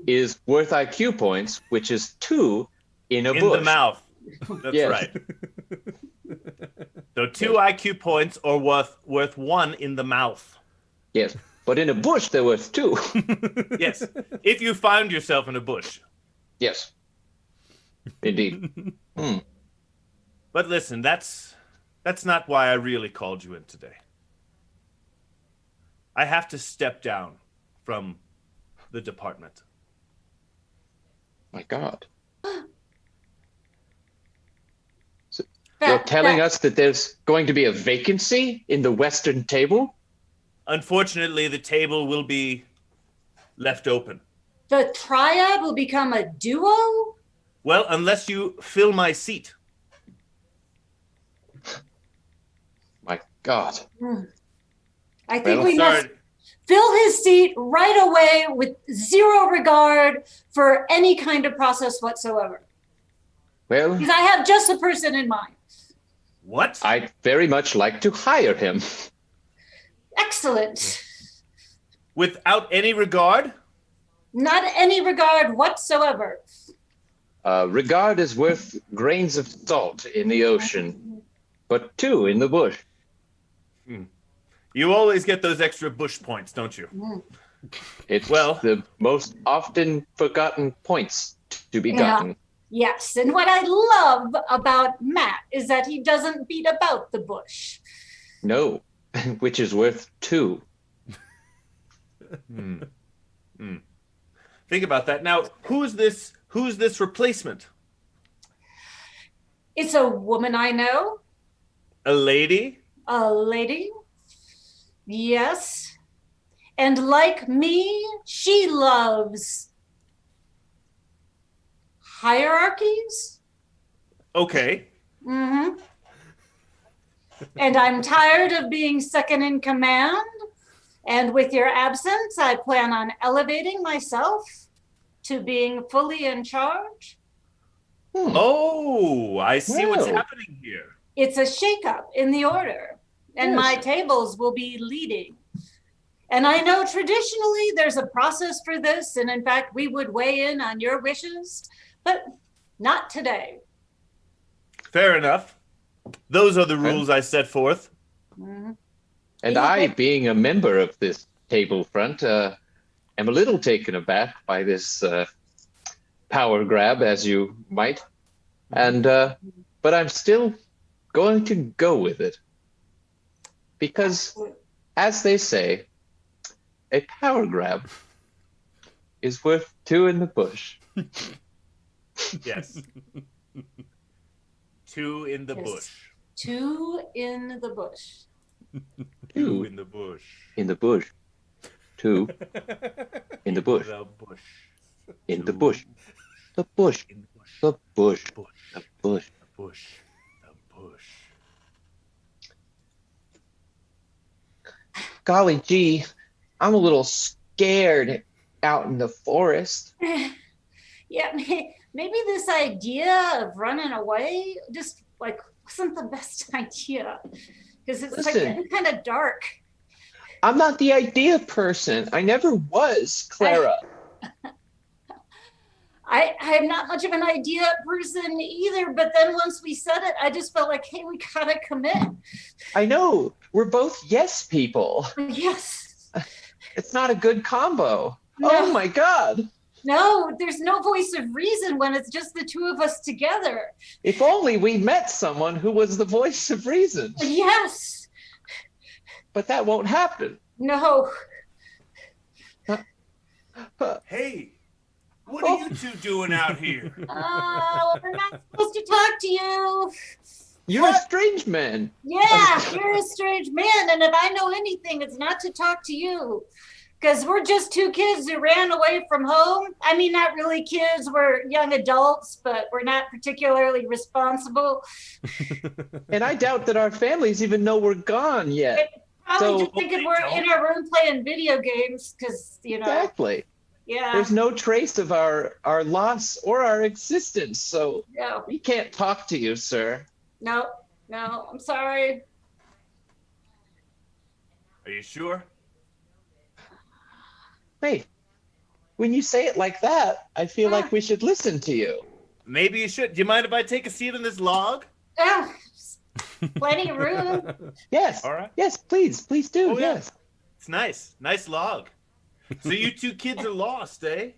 is worth IQ points, which is 2 in a bush. In the mouth. That's right. So 2 IQ points are worth 1 in the mouth. Yes, but in a bush they're worth 2. Yes, if you found yourself in a bush. Yes, indeed. But listen, that's not why I really called you in today. I have to step down from the department. My God. So you're telling us that there's going to be a vacancy in the Western table? Unfortunately, the table will be left open. The triad will become a duo? Well, unless you fill my seat. My God. I think we must fill his seat right away with zero regard for any kind of process whatsoever. Well, because I have just a person in mind. What? I'd very much like to hire him. Excellent. Without any regard? Not any regard whatsoever. Regard is worth grains of salt in the ocean, but 2 in the bush. You always get those extra bush points, don't you? It's the most often forgotten points to be gotten. Yes, and what I love about Matt is that he doesn't beat about the bush. No, which is worth 2. Think about that. Now, who's this replacement? It's a woman I know. A lady? A lady? Yes. And like me, she loves hierarchies. Okay. Mm-hmm. And I'm tired of being second in command. And with your absence, I plan on elevating myself to being fully in charge. Oh, I see what's happening here. It's a shakeup in the order, and my tables will be leading. And I know traditionally there's a process for this, and in fact, we would weigh in on your wishes, but not today. Fair enough. Those are the rules I set forth. Mm-hmm. And I, being a member of this table front, am a little taken aback by this power grab, as you might. And but I'm still going to go with it. Because, as they say, a power grab is worth two in the bush. Yes. Two in the bush. Two in the bush. Two in the bush. In the bush. Two in the bush. The bush. In the bush. The bush. The bush. The bush. The bush. The bush. Golly gee, I'm a little scared out in the forest. Yeah, maybe this idea of running away just like wasn't the best idea. Because it's like getting kind of dark. I'm not the idea person. I never was, Clara. I'm not much of an idea person either, but then once we said it, I just felt like, hey, we gotta commit. I know. We're both yes people. Yes. It's not a good combo. No. Oh my God. No, there's no voice of reason when it's just the two of us together. If only we met someone who was the voice of reason. Yes. But that won't happen. No. Hey, what are you two doing out here? We're not supposed to talk to you. You're a strange man. Yeah, you're a strange man. And if I know anything, it's not to talk to you. Because we're just two kids who ran away from home. I mean, not really kids, we're young adults, but we're not particularly responsible. And I doubt that our families even know we're gone yet. Probably just thinking we're in our room playing video games, because, you know. Exactly. Yeah. There's no trace of our loss or our existence, so we can't talk to you, sir. No, I'm sorry. Are you sure? Wait, when you say it like that, I feel like we should listen to you. Maybe you should. Do you mind if I take a seat on this log? Oh, plenty of room. Yes. All right. Yes, please do. Oh, yeah. Yes. It's nice. Nice log. So you two kids are lost, eh?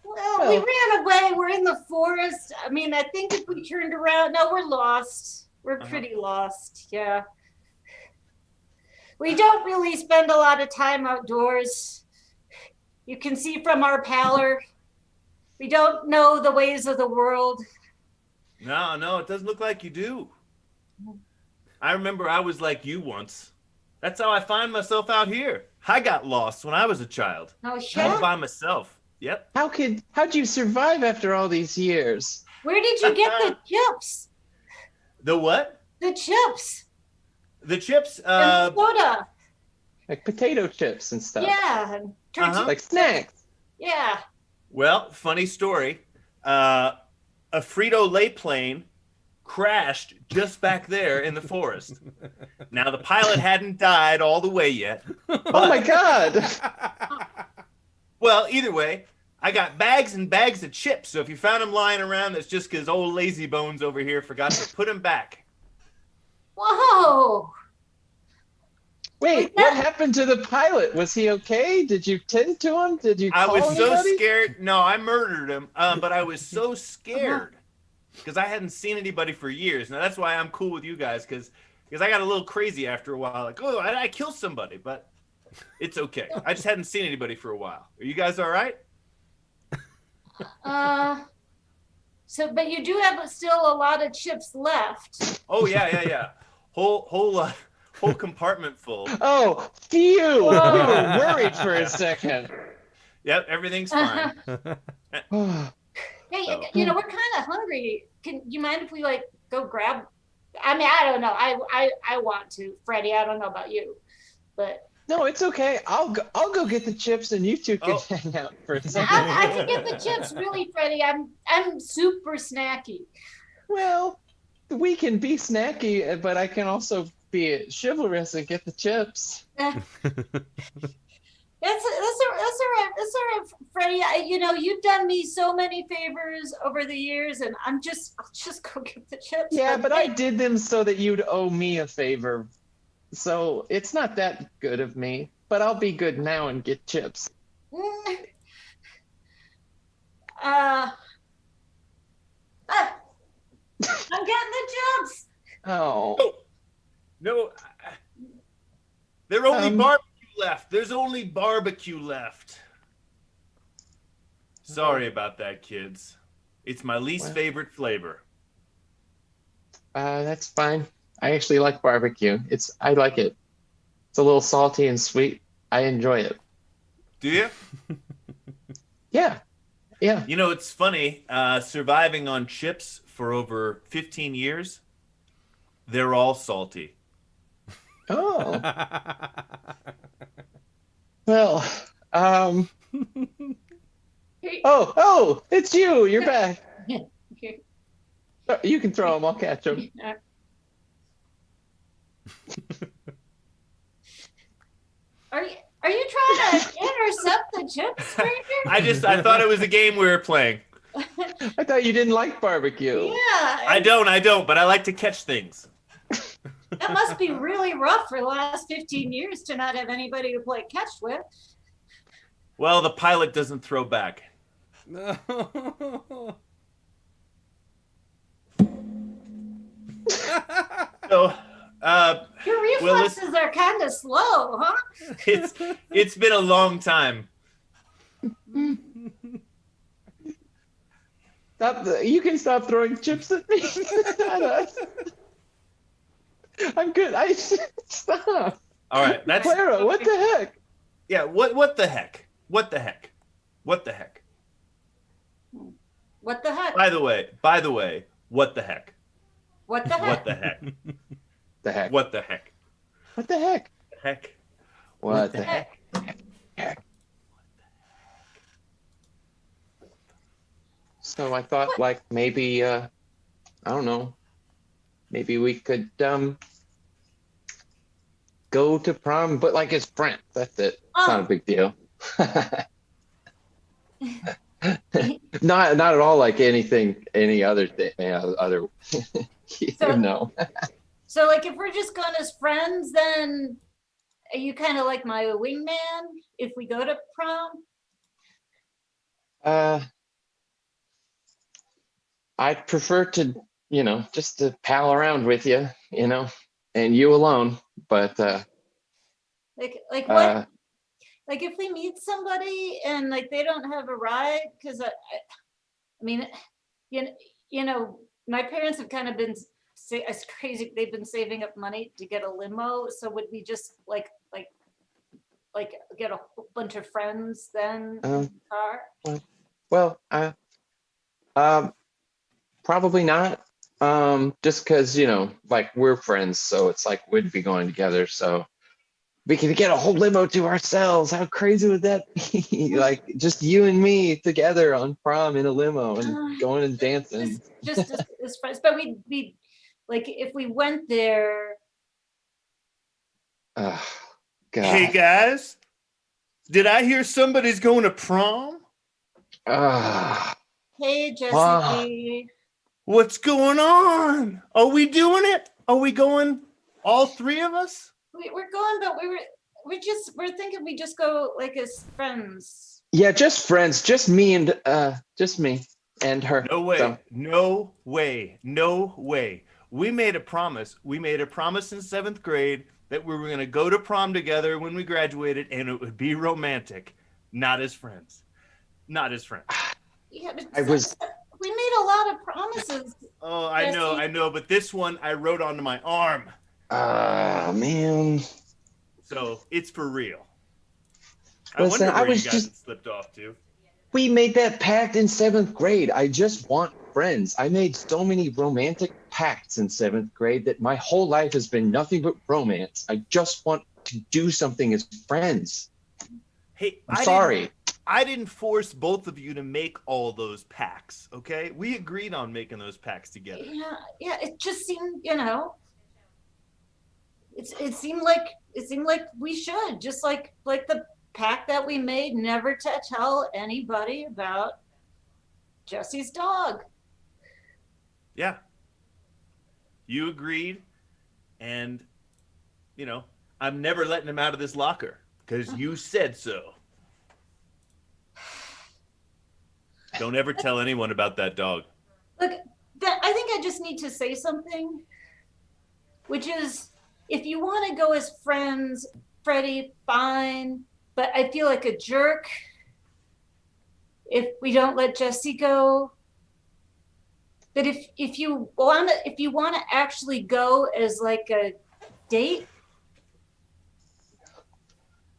Well, we ran away. We're in the forest. I mean, I think if we turned around, no, we're lost. We're pretty lost. Yeah. We don't really spend a lot of time outdoors. You can see from our pallor. We don't know the ways of the world. No, it doesn't look like you do. I remember I was like you once. That's how I find myself out here. I got lost when I was a child. Oh, shit. All by myself. Yep. How'd you survive after all these years? Where did you get the chips? The what? The chips. The chips? And soda. Like potato chips and stuff. Yeah. Like snacks. Yeah. Well, funny story. A Frito-Lay plane crashed just back there in the forest. Now, the pilot hadn't died all the way yet. Oh my God. Well, either way, I got bags and bags of chips. So if you found them lying around, that's just because old lazy bones over here forgot to put them back. Whoa. Wait, what happened to the pilot? Was he okay? Did you tend to him? Did you I call was so anybody? scared. No, I murdered him. But I was so scared because I hadn't seen anybody for years. Now that's why I'm cool with you guys because I got a little crazy after a while. Like, oh, I killed somebody, but it's okay. I just hadn't seen anybody for a while. Are you guys all right? But you do have still a lot of chips left. Oh yeah. Whole whole compartment full. Oh, phew! We were worried for a second. Yep, everything's fine. Hey, So. you know, we're kind of hungry. Can you mind if we like go grab? I mean, I don't know. I want to, Freddie. I don't know about you, but No, it's okay. I'll go get the chips, and you two can hang out for a second. I can get the chips, really, Freddie. I'm super snacky. Well, we can be snacky, but I can also be chivalrous and get the chips. That's all right, Freddie. You know, you've done me so many favors over the years, and I'll just go get the chips. Yeah, but I did them so that you'd owe me a favor. So it's not that good of me, but I'll be good now and get chips. I'm getting the chips. Oh. No. There are only barbecue left. There's only barbecue left. Sorry about that, kids. It's my least favorite flavor. That's fine. I actually like barbecue. I like it. It's a little salty and sweet. I enjoy it. Do you? Yeah. Yeah. You know, it's funny, surviving on chips for over 15 years, they're all salty. Oh. Well, Oh, it's you. You're back. You can throw them. I'll catch them. Are you trying to intercept the chips, stranger? I thought it was a game we were playing. I thought you didn't like barbecue. Yeah. I don't, but I like to catch things. That must be really rough for the last 15 years to not have anybody to play catch with. Well, the pilot doesn't throw back. No. So, your reflexes are kind of slow, huh? It's been a long time. You can stop throwing chips at me. I'm good. Stop. All right, that's Clara. What the heck? Yeah. What the heck? What the heck? What the heck? What the heck? By the way, what the heck? What the heck? What the heck? The heck? What the heck? What the heck? Heck? What the heck? So I thought, like, maybe, I don't know, maybe we could go to prom, but like as friends. That's it. It's not a big deal. Not at all like any other thing. No. So, like, if we're just going as friends, then are you kind of like my wingman if we go to prom? I'd prefer to, just to pal around with you, and you alone. But like what? Like if we meet somebody and like they don't have a ride, because I mean, my parents have kind of been as crazy. They've been saving up money to get a limo. So would we just like get a whole bunch of friends then in the car? Well, probably not. Just because, like we're friends, so it's like we'd be going together. So we could get a whole limo to ourselves. How crazy would that be? Like just you and me together on prom in a limo and going and dancing. Just as friends. But we'd like if we went there. God. Hey guys, did I hear somebody's going to prom? Hey Jesse. What's going on? Are we doing it? Are we going, all three of us? We're going, but we're thinking we just go like as friends. Yeah, just friends, just me and her. No way, so. no way, no way. We made a promise. We made a promise in 7th grade that we were going to go to prom together when we graduated, and it would be romantic, not as friends. Not as friends. Yeah, but we made a lot of promises. Oh, I know, but this one I wrote onto my arm. Ah, man. So it's for real. Listen, I wonder where you guys slipped off to. We made that pact in 7th grade. I just want friends. I made so many romantic pacts in 7th grade that my whole life has been nothing but romance. I just want to do something as friends. Hey, I'm sorry. I didn't force both of you to make all those pacts, okay? We agreed on making those pacts together. Yeah, it just seemed, it seemed like we should, just like the pact that we made, never to tell anybody about Jesse's dog. Yeah. You agreed, and I'm never letting him out of this locker because you said so. Don't ever tell anyone about that dog. Look, I think I just need to say something, which is, if you want to go as friends, Freddie, fine, but I feel like a jerk if we don't let Jesse go. But if you want to actually go as like a date,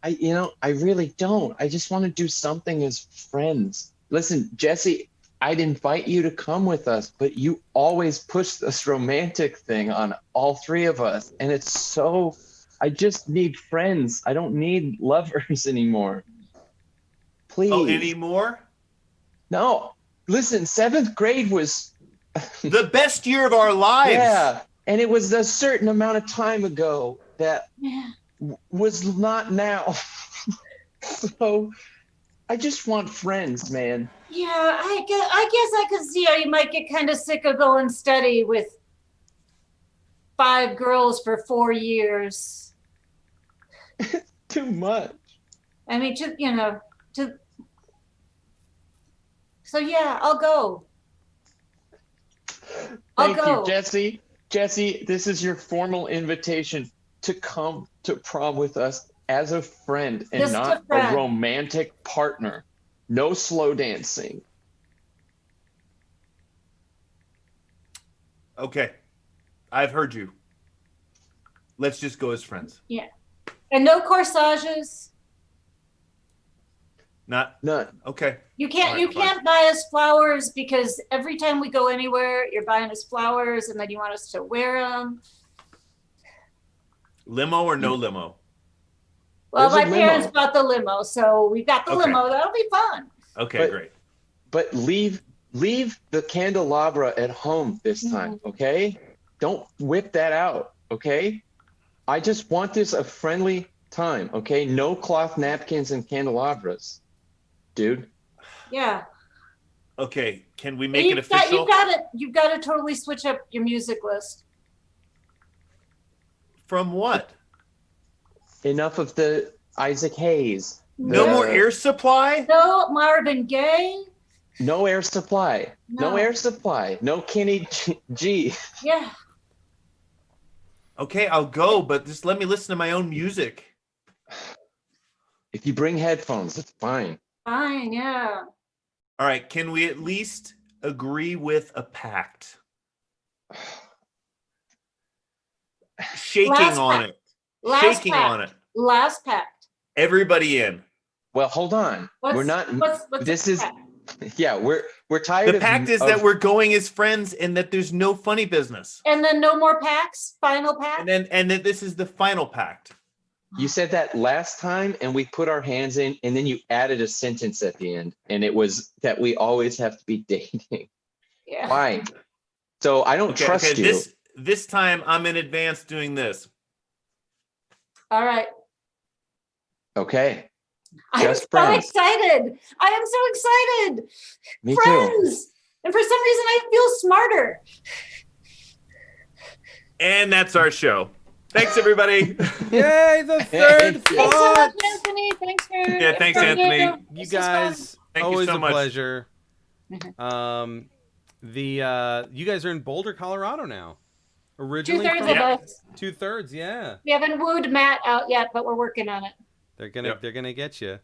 I really don't. I just want to do something as friends. Listen, Jesse, I'd invite you to come with us, but you always push this romantic thing on all three of us. And I just need friends. I don't need lovers anymore. Please. Oh, anymore? No. Listen, 7th grade was the best year of our lives. Yeah. And it was a certain amount of time ago that was not now. So I just want friends, man. yeah, I guess I could see how you might get kind of sick of going steady with 5 girls for 4 years. Too much. I mean, so yeah, I'll go. Thank you, Jesse. Jesse, this is your formal invitation to come to prom with us as a friend and Just not a friend. a romantic partner. No slow dancing. Okay. I've heard you. Let's just go as friends. Yeah. And no corsages. None. Okay. You can't All right, can't buy us flowers because every time we go anywhere, you're buying us flowers and then you want us to wear them. Limo or no limo? Well, There's my a limo. parents bought the limo, so we've got the Okay. limo. That'll be fun. Okay, great. But leave the candelabra at home this time, okay? Don't whip that out, okay? I just want this a friendly time, okay? No cloth napkins and candelabras, dude. Yeah. Okay, can we make it official? You've got to totally switch up your music list. From what? Enough of the Isaac Hayes. No more Air Supply? No Marvin Gaye. No Air Supply. No Air Supply. No Kenny G. Yeah. Okay, I'll go, but just let me listen to my own music. If you bring headphones, it's fine. Fine, yeah. All right, can we at least agree with a pact? Shaking Last on pact. it. Last Shaking pact. on it. Last pact. Everybody in. Well, hold on. We're not. What's This the is. pact? Yeah, we're tired The of. pact is that we're going as friends and that there's no funny business. And then no more pacts. Final pact. And that this is the final pact. You said that last time, and we put our hands in, and then you added a sentence at the end, and it was that we always have to be dating. Yeah. Why? So I don't trust you. This time I'm in advance doing this. All right. Okay. I'm Just so friends. excited. I am so excited. Me too. Friends. And for some reason, I feel smarter. And that's our show. Thanks, everybody. Yay, the third Thanks so spot. much, Anthony. Thanks for Yeah, thanks, for Anthony. you. You This was guys, Thank you always so a much. pleasure. You guys are in Boulder, Colorado now. Originally 2/3 from- of us. 2/3, yeah. We haven't wooed Matt out yet, but we're working on it. They're gonna get you.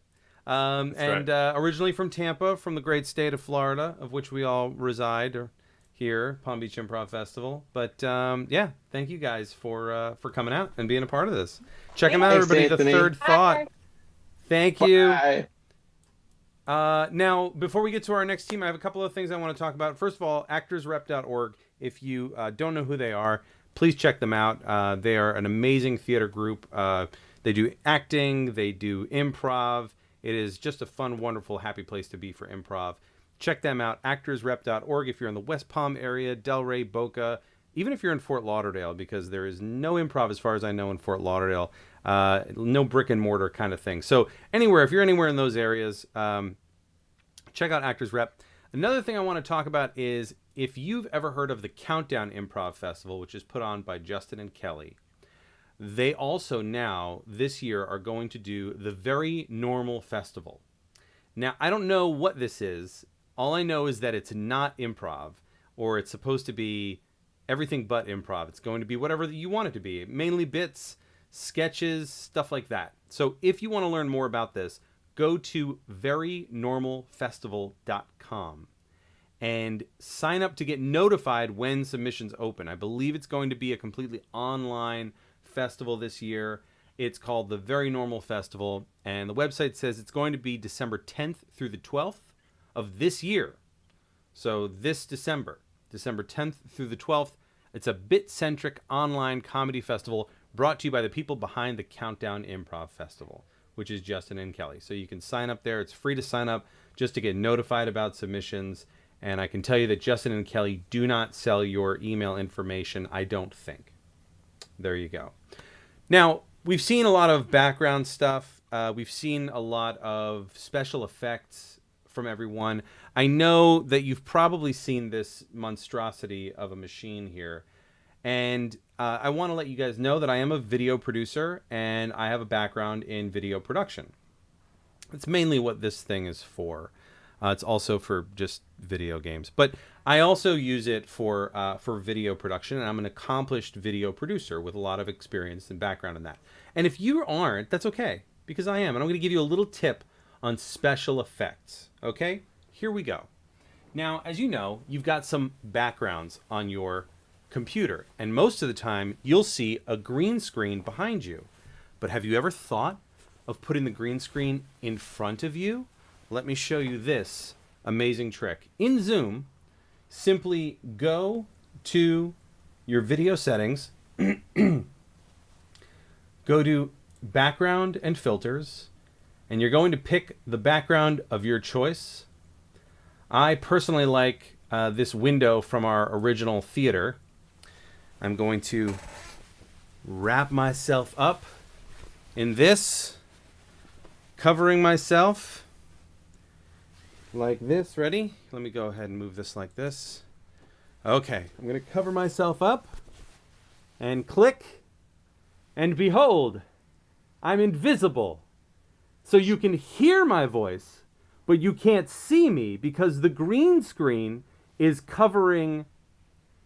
That's Originally from Tampa, from the great state of Florida, of which we all reside, or here, Palm Beach Improv Festival. But yeah, thank you guys for coming out and being a part of this. Check them out, Thanks, everybody. Anthony. The Third Thought. Bye. Thank you. Bye. Now, before we get to our next team, I have a couple of things I want to talk about. First of all, actorsrep.org. If you don't know who they are, please check them out. They are an amazing theater group. They do acting. They do improv. It is just a fun, wonderful, happy place to be for improv. Check them out, actorsrep.org, if you're in the West Palm area, Delray, Boca, even if you're in Fort Lauderdale, because there is no improv, as far as I know, in Fort Lauderdale. No brick and mortar kind of thing. So anywhere, if you're anywhere in those areas, check out Actors Rep. Another thing I want to talk about is if you've ever heard of the Countdown Improv Festival, which is put on by Justin and Kelly, they also now, this year, are going to do the Very Normal Festival. Now, I don't know what this is. All I know is that it's not improv, or it's supposed to be everything but improv. It's going to be whatever you want it to be, mainly bits, sketches, stuff like that. So if you want to learn more about this, go to verynormalfestival.com and sign up to get notified when submissions open. I believe it's going to be a completely online festival this year. It's called the Very Normal Festival, and the website says it's going to be December 10th through the 12th of this year. So this December 10th through the 12th. It's a bit-centric online comedy festival brought to you by the people behind the Countdown Improv Festival, which is Justin and Kelly. So you can sign up there. It's free to sign up just to get notified about submissions. And I can tell you that Justin and Kelly do not sell your email information, I don't think. There you go. Now, we've seen a lot of background stuff. We've seen a lot of special effects from everyone. I know that you've probably seen this monstrosity of a machine here. And I want to let you guys know that I am a video producer and I have a background in video production. It's mainly what this thing is for. It's also for just video games. But I also use it for video production, and I'm an accomplished video producer with a lot of experience and background in that. And if you aren't, that's okay, because I am. And I'm going to give you a little tip on special effects. Okay? Here we go. Now, as you know, you've got some backgrounds on your computer, and most of the time you'll see a green screen behind you. But have you ever thought of putting the green screen in front of you? Let me show you this amazing trick. In Zoom, simply go to your video settings, go to background and filters, and you're going to pick the background of your choice. I personally like this window from our original theater. I'm going to wrap myself up in this, covering myself like this. Ready? Let me go ahead and move this like this. Okay, I'm going to cover myself up and click, and behold, I'm invisible. So you can hear my voice, but you can't see me because the green screen is covering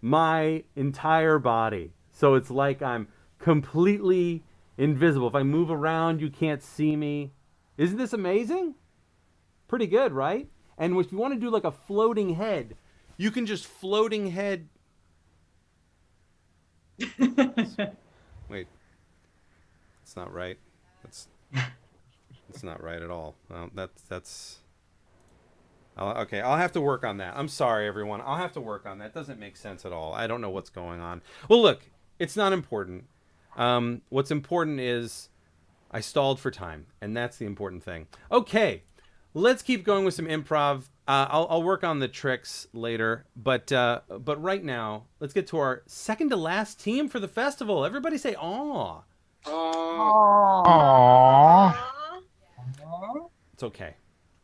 my entire body. So it's like I'm completely invisible. If I move around, you can't see me. Isn't this amazing? Pretty good, right? And if you want to do like a floating head, you can just floating head. Wait, it's not right. It's not right at all. That's. Okay, I'll have to work on that. I'm sorry, everyone. I'll have to work on that. Doesn't make sense at all. I don't know what's going on. Well, look, it's not important. What's important is I stalled for time, and that's the important thing. Okay, let's keep going with some improv. I'll work on the tricks later, but right now, let's get to our second to last team for the festival. Everybody say "aw." Aww. It's okay.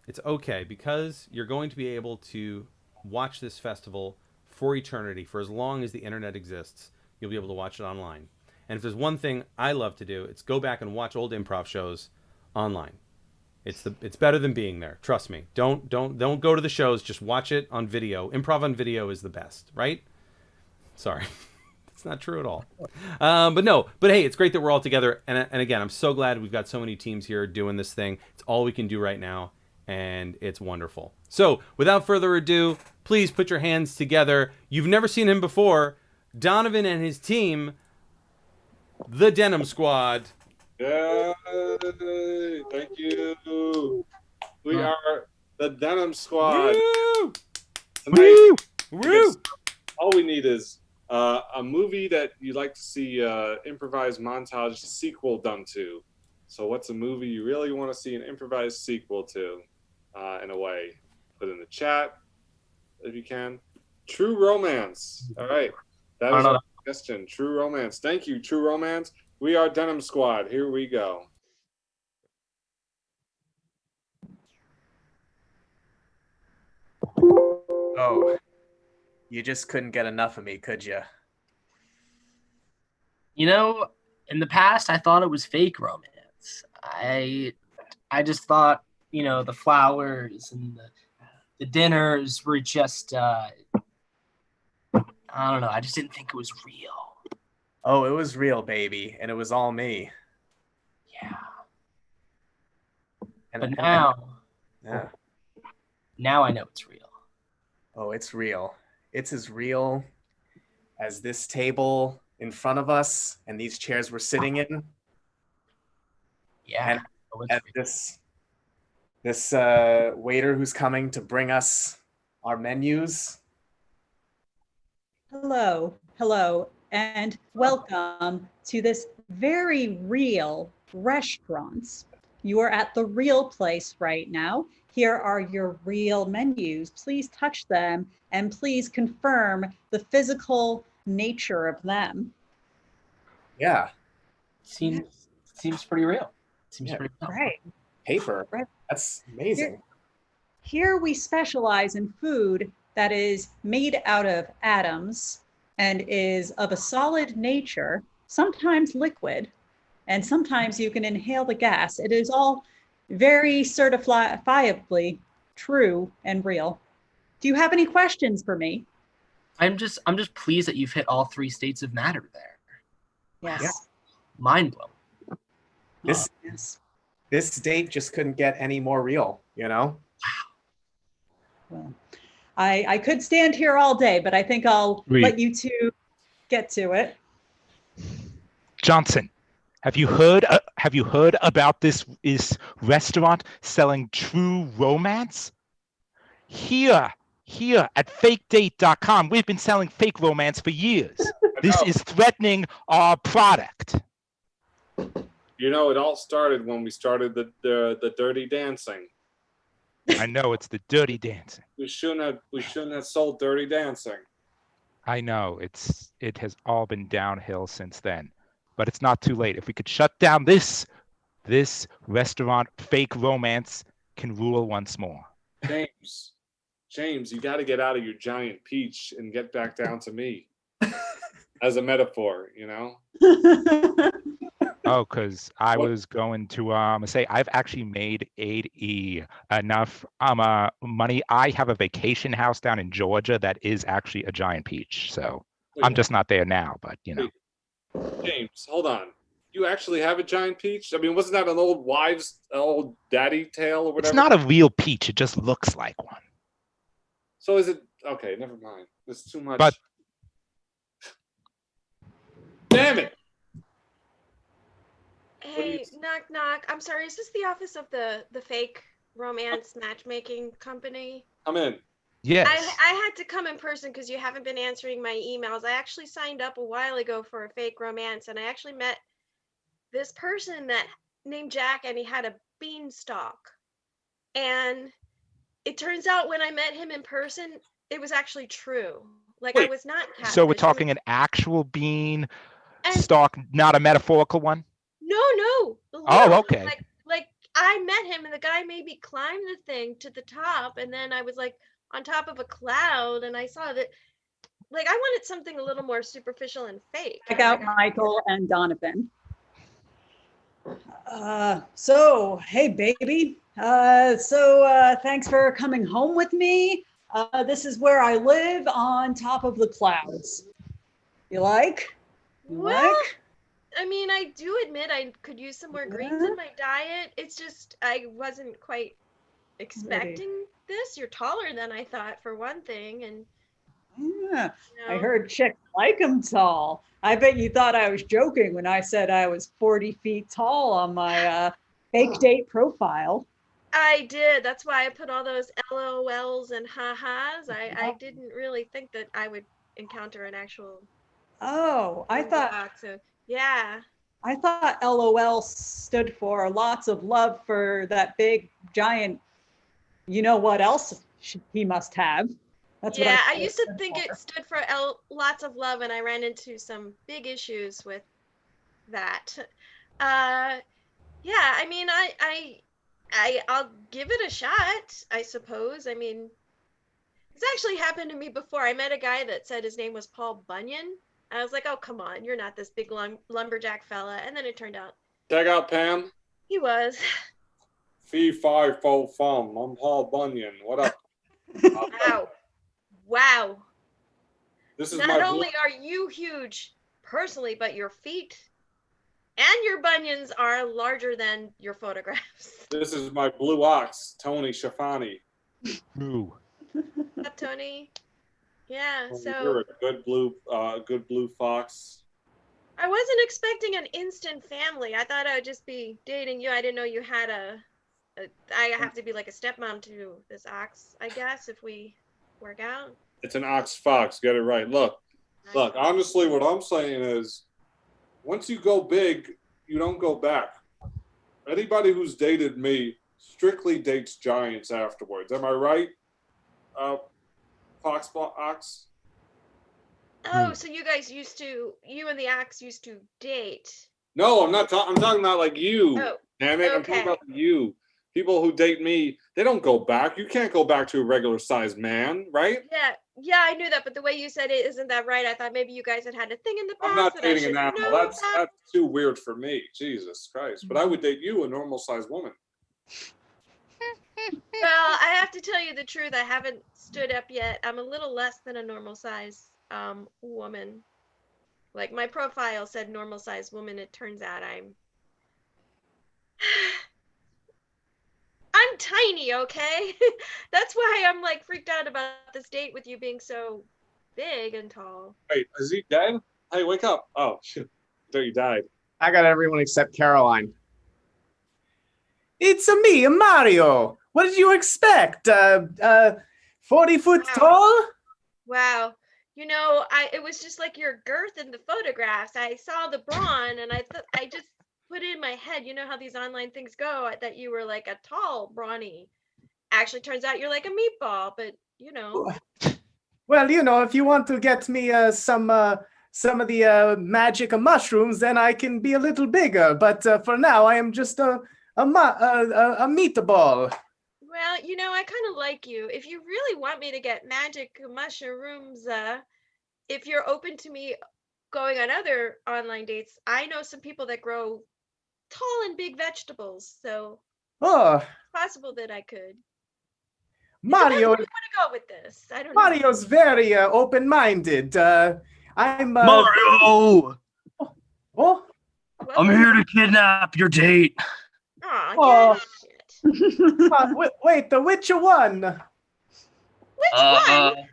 It's okay, because you're going to be able to watch this festival for eternity, for as long as the internet exists. You'll be able to watch it online. And if there's one thing I love to do, it's go back and watch old improv shows online. It's better than being there. Trust me. Don't go to the shows. Just watch it on video. Improv on video is the best, right? Sorry. It's not true at all. But hey, it's great that we're all together. And again, I'm so glad we've got so many teams here doing this thing. It's all we can do right now, and it's wonderful. So, without further ado, please put your hands together. You've never seen him before. Donovan and his team, the Denim Squad. Yay! Thank you. We are the Denim Squad. Woo! Tonight, Woo! all we need is a movie that you'd like to see improvised montage sequel done to. So what's a movie you really want to see an improvised sequel to? In a way, put in the chat if you can. True Romance. All right, that is our suggestion. True Romance. Thank you, True Romance. We are Denim Squad. Here we go. Oh, you just couldn't get enough of me, could you? You know, in the past, I thought it was fake romance. I just thought, you know, the flowers and the dinners were just, I don't know. I just didn't think it was real. Oh, it was real, baby, and it was all me. Yeah. And, But now, yeah. Now I know it's real. Oh, it's real. It's as real as this table in front of us and these chairs we're sitting in. Yeah. And this waiter who's coming to bring us our menus. Hello, and welcome to this very real restaurant. You are at the real place right now. Here are your real menus. Please touch them and please confirm the physical nature of them. Yeah. Seems pretty real. Seems pretty real. Right. Paper. Right. That's amazing. Here we specialize in food that is made out of atoms and is of a solid nature, sometimes liquid, and sometimes you can inhale the gas. It is all very certifiably true and real. Do you have any questions for me? I'm just pleased that you've hit all three states of matter there. Yes. Yeah. Mind blowing. This date just couldn't get any more real, you know? Well, I could stand here all day, but I think I'll let you two get to it. Johnson, have you heard about this restaurant selling True Romance? Here at fakedate.com, we've been selling fake romance for years. This is threatening our product. You know, it all started when we started the Dirty Dancing. I know, it's the Dirty Dancing. We shouldn't have sold Dirty Dancing. I know, it has all been downhill since then, but it's not too late. If we could shut down this restaurant, fake romance can rule once more. James, you got to get out of your giant peach and get back down to me. As a metaphor, you know? Oh, because I was going to say I've actually made enough money. I have a vacation house down in Georgia that is actually a giant peach. So I'm just not there now, but you know. James, hold on. You actually have a giant peach? I mean, wasn't that an old daddy tale or whatever? It's not a real peach. It just looks like one. So is it? Okay, never mind. There's too much. But damn it! Hey, knock knock. I'm sorry. Is this the office of the fake romance matchmaking company? I'm in. Yes. I had to come in person because you haven't been answering my emails. I actually signed up a while ago for a fake romance, and I actually met this person that named Jack, and he had a beanstalk. And it turns out when I met him in person, it was actually true. Like, I was not catfished. So we're talking an actual bean stalk, not a metaphorical one? No. Oh, okay. Like I met him, and the guy made me climb the thing to the top, and then I was like on top of a cloud, and I saw that. Like, I wanted something a little more superficial and fake. Check out Michael and Donovan. So, hey, baby. Thanks for coming home with me. This is where I live, on top of the clouds. You like? I mean, I do admit I could use some more greens in my diet. It's just I wasn't quite expecting this. You're taller than I thought, for one thing, and Yeah, I heard chicks like him tall. I bet you thought I was joking when I said I was 40 feet tall on my fake date profile. I did. That's why I put all those LOLs and ha-has. I didn't really think that I would encounter an actual. Oh, I thought. So yeah. I thought LOL stood for lots of love for that big giant. You know what else he must have? That's yeah, what I used to think it stood for lots of love, and I ran into some big issues with that. Yeah, I mean, I'll give it a shot, I suppose. I mean, it's actually happened to me before. I met a guy that said his name was Paul Bunyan. I was like, oh, come on, you're not this big lumberjack fella. And then it turned out Check out Pam. he was. Fee, fi, fo, fum. I'm Paul Bunyan. What up? Wow. Wow. This is Not only are you huge personally, but your feet and your bunions are larger than your photographs. This is my blue ox, Tony Schifani. Ooh. What's up, Tony? Yeah, so You're a good blue fox. I wasn't expecting an instant family. I thought I would just be dating you. I didn't know you had I have to be like a stepmom to this ox, I guess, if we work out. It's an ox fox. Get it right. Look. Honestly, what I'm saying is, once you go big, you don't go back. Anybody who's dated me strictly dates giants afterwards. Am I right? Fox ox. Oh, so you and the ox used to date. No, I'm not talking. I'm talking about like you. Oh, damn it! I'm talking about you. People who date me, they don't go back. You can't go back to a regular sized man, right? Yeah, I knew that, but the way you said it, isn't that right? I thought maybe you guys had a thing in the past. I'm not that dating an I should animal. know That's about. too weird for me. Jesus Christ! But I would date you, a normal sized woman. Well, I have to tell you the truth. I haven't stood up yet. I'm a little less than a normal size woman. Like my profile said normal size woman. It turns out I'm tiny, okay? That's why I'm like freaked out about this date with you being so big and tall. Wait, is he dead? Hey, wake up. Oh, shoot. I thought you died. I got everyone except Caroline. It's me, Mario. What did you expect? 40 foot tall? Wow. You know, it was just like your girth in the photographs. I saw the brawn and I just put it in my head, you know how these online things go, that you were like a tall, brawny. Actually turns out you're like a meatball, but you know. Well, you know, if you want to get me some of the magic mushrooms, then I can be a little bigger. But for now, I am just a meatball. Well, you know, I kind of like you. If you really want me to get magic mushrooms, if you're open to me going on other online dates, I know some people that grow tall and big vegetables, so it's possible that I could. Mario, where you want to go with this? I don't know. Mario's very open-minded. I'm Mario. Oh, I'm here to kidnap your date. Oh, wait, which one? Which one?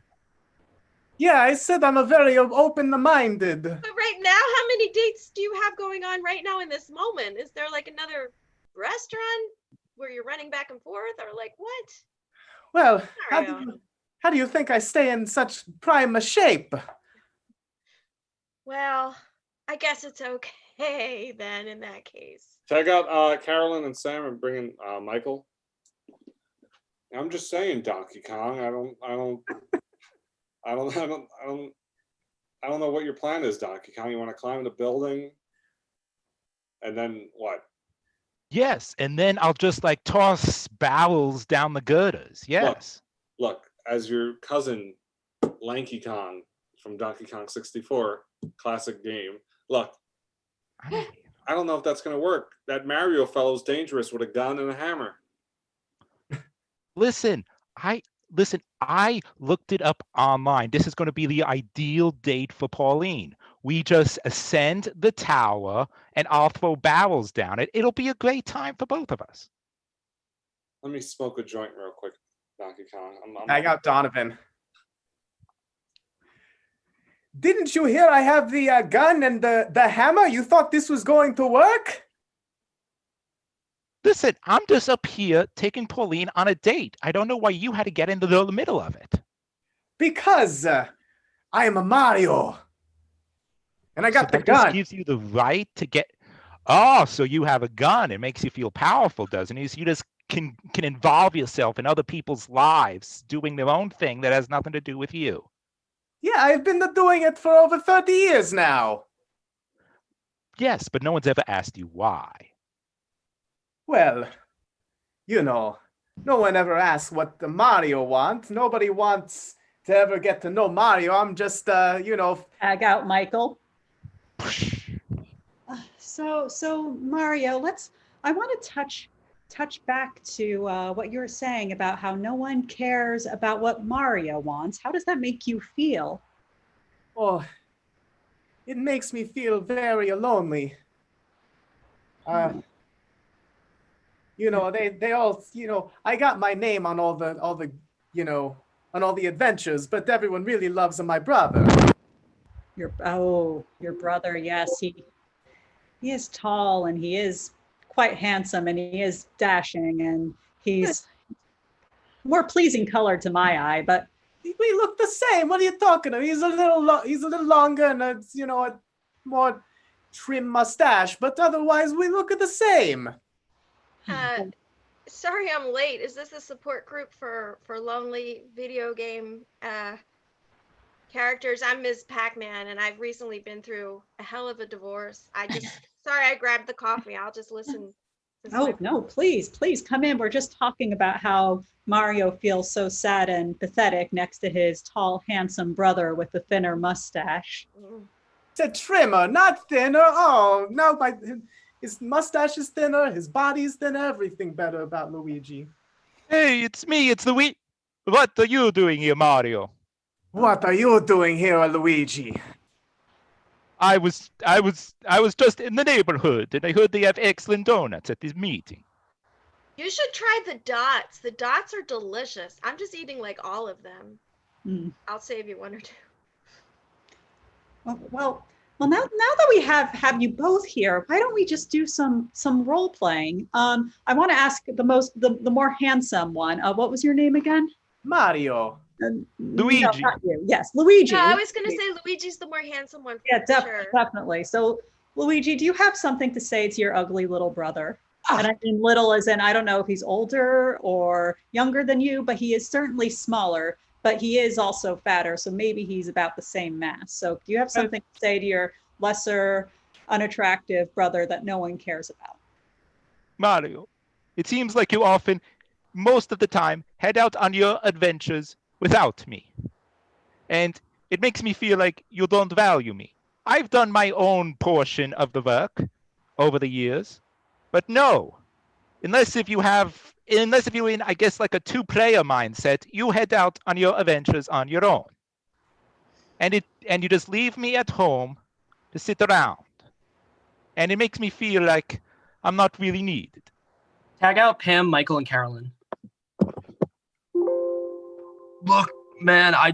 Yeah, I said I'm a very open-minded. But right now, how many dates do you have going on right now in this moment? Is there like another restaurant where you're running back and forth, or like what? Well, how do you think I stay in such prime shape? Well, I guess it's okay then in that case. Check out Carolyn and Sam and bring in Michael. I'm just saying, Donkey Kong. I don't know what your plan is, Donkey Kong. You want to climb the building, and then what? Yes, and then I'll just like toss barrels down the girders. Yes. Look, as your cousin, Lanky Kong from Donkey Kong 64, classic game. Look, I don't know if that's going to work. That Mario fellow's dangerous with a gun and a hammer. Listen, I looked it up online. This is going to be the ideal date for Pauline. We just ascend the tower and I'll throw barrels down it. It'll be a great time for both of us. Let me smoke a joint real quick, Donkey Kong. I got Donovan. Didn't you hear I have the gun and the hammer? You thought this was going to work? Listen, I'm just up here taking Pauline on a date. I don't know why you had to get into the middle of it. Because I am a Mario. And I got so the gun. Just gives you the right to get... Oh, so you have a gun. It makes you feel powerful, doesn't it? So you just can involve yourself in other people's lives, doing their own thing that has nothing to do with you. Yeah, I've been doing it for over 30 years now. Yes, but no one's ever asked you why. Well, you know, no one ever asks what the Mario wants. Nobody wants to ever get to know Mario. I'm just, you know... Tag out, Michael. So Mario, I want to touch back to what you were saying about how no one cares about what Mario wants. How does that make you feel? Oh, it makes me feel very lonely. You know, they all, you know, I got my name on all the, you know, on all the adventures, but everyone really loves my brother. Your brother, yes, he is tall and he is quite handsome and he is dashing and he's more pleasing colored to my eye, but we look the same. What are you talking about? He's a little longer and a, you know, a more trim mustache, but otherwise we look the same. Sorry I'm late. Is this a support group for lonely video game characters? I'm Ms. Pac-Man, and I've recently been through a hell of a divorce. Sorry I grabbed the coffee. I'll just listen. Oh, no, please come in. We're just talking about how Mario feels so sad and pathetic next to his tall, handsome brother with the thinner mustache. It's a trimmer, not thinner. Oh, no, his mustache is thinner, his body is thinner, everything better about Luigi. Hey, it's me, it's Luigi. What are you doing here, Mario? What are you doing here, Luigi? I was just in the neighborhood, and I heard they have excellent donuts at this meeting. You should try the dots. The dots are delicious. I'm just eating like all of them. I'll save you one or two. Well, now that we have you both here, why don't we just do some role playing? I want to ask the more handsome one. What was your name again? Mario. Luigi. No, not you. Yes, Luigi. Yeah, I was gonna say Luigi's the more handsome one. Yeah, sure. Definitely. So, Luigi, do you have something to say to your ugly little brother? And I mean little as in, I don't know if he's older or younger than you, but he is certainly smaller, but he is also fatter. So maybe he's about the same mass. So do you have something to say to your lesser, unattractive brother that no one cares about? Mario, it seems like you often, most of the time, head out on your adventures without me. And it makes me feel like you don't value me. I've done my own portion of the work over the years, but no, unless if you're in, I guess, like a two-player mindset, you head out on your adventures on your own. And you just leave me at home to sit around. And it makes me feel like I'm not really needed. Tag out Pam, Michael, and Carolyn. Look, man, I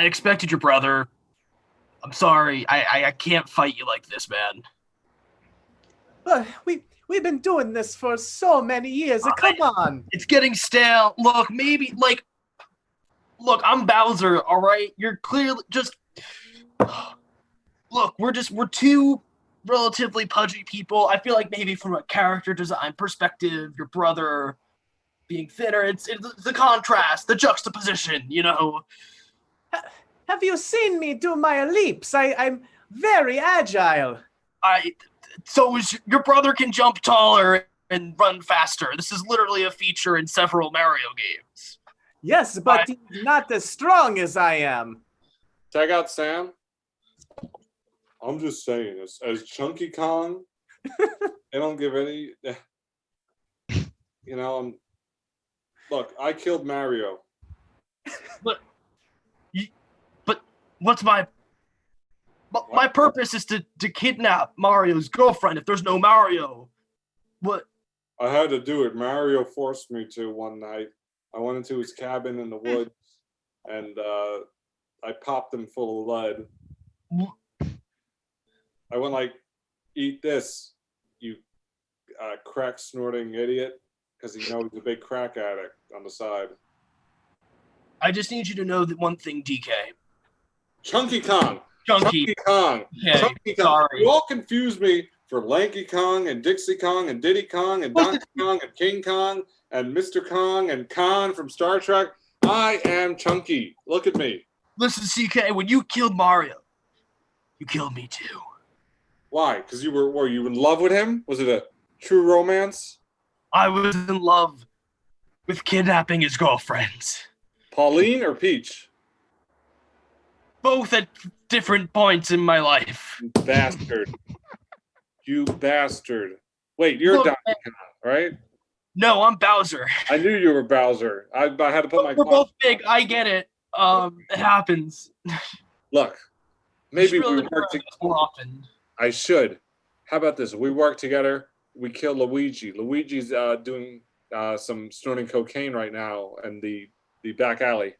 expected your brother. I'm sorry. I can't fight you like this, man. We've been doing this for so many years. Come on. It's getting stale. Look, look, I'm Bowser, all right? You're clearly just... Look, we're two relatively pudgy people. I feel like maybe from a character design perspective, your brother being thinner, it's the contrast, the juxtaposition, you know? Have you seen me do my leaps? I'm very agile. So your brother can jump taller and run faster. This is literally a feature in several Mario games. Yes, but he's not as strong as I am. Tag out Sam. I'm just saying, as Chunky Kong, they don't give any. You know, look, I killed Mario. But what's my purpose is to kidnap Mario's girlfriend if there's no Mario. What? I had to do it. Mario forced me to one night. I went into his cabin in the woods, and I popped him full of lead. I went like, eat this, you crack snorting idiot, because he knows he's a big crack addict on the side. I just need you to know that one thing, DK. Chunky Kong. Chunky Kong. Okay, Chunky Kong. sorry. You all confuse me for Lanky Kong and Dixie Kong and Diddy Kong and Donkey Kong and King Kong and Mr. Kong and Khan from Star Trek. I am Chunky. Look at me. Listen, CK, when you killed Mario, you killed me too. Why? Because were you in love with him? Was it a true romance? I was in love with kidnapping his girlfriends. Pauline or Peach? Both at different points in my life. You bastard. You bastard. Wait, you're Donkey Kong, right? No, I'm Bowser. I knew you were Bowser. I had to put my... We're both big. I get it. It happens. Look, maybe really we work together more often. I should. How about this? We work together. We kill Luigi. Luigi's doing some snorting cocaine right now in the back alley.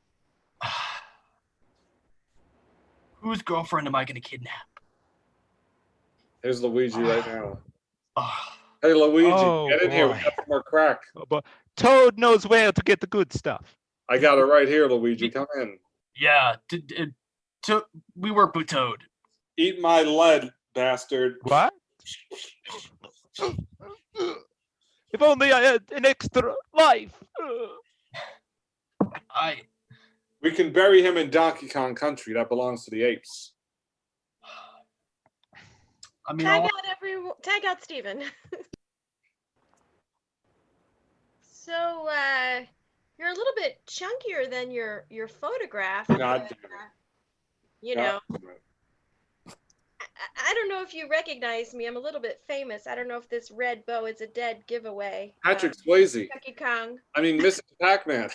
Whose girlfriend am I going to kidnap? Here's Luigi right now. Hey, Luigi, get in here. We got some more crack. But Toad knows where to get the good stuff. I got it right here, Luigi. Come in. Yeah, we work with Toad. Eat my lead, bastard. What? If only I had an extra life. We can bury him in Donkey Kong Country. That belongs to the apes. I mean, tag out Steven. So you're a little bit chunkier than your photograph. God damn it. You know. I don't know if you recognize me. I'm a little bit famous. I don't know if this red bow is a dead giveaway. Patrick Swayze. Donkey Kong. I mean, Mrs. Pac-Man.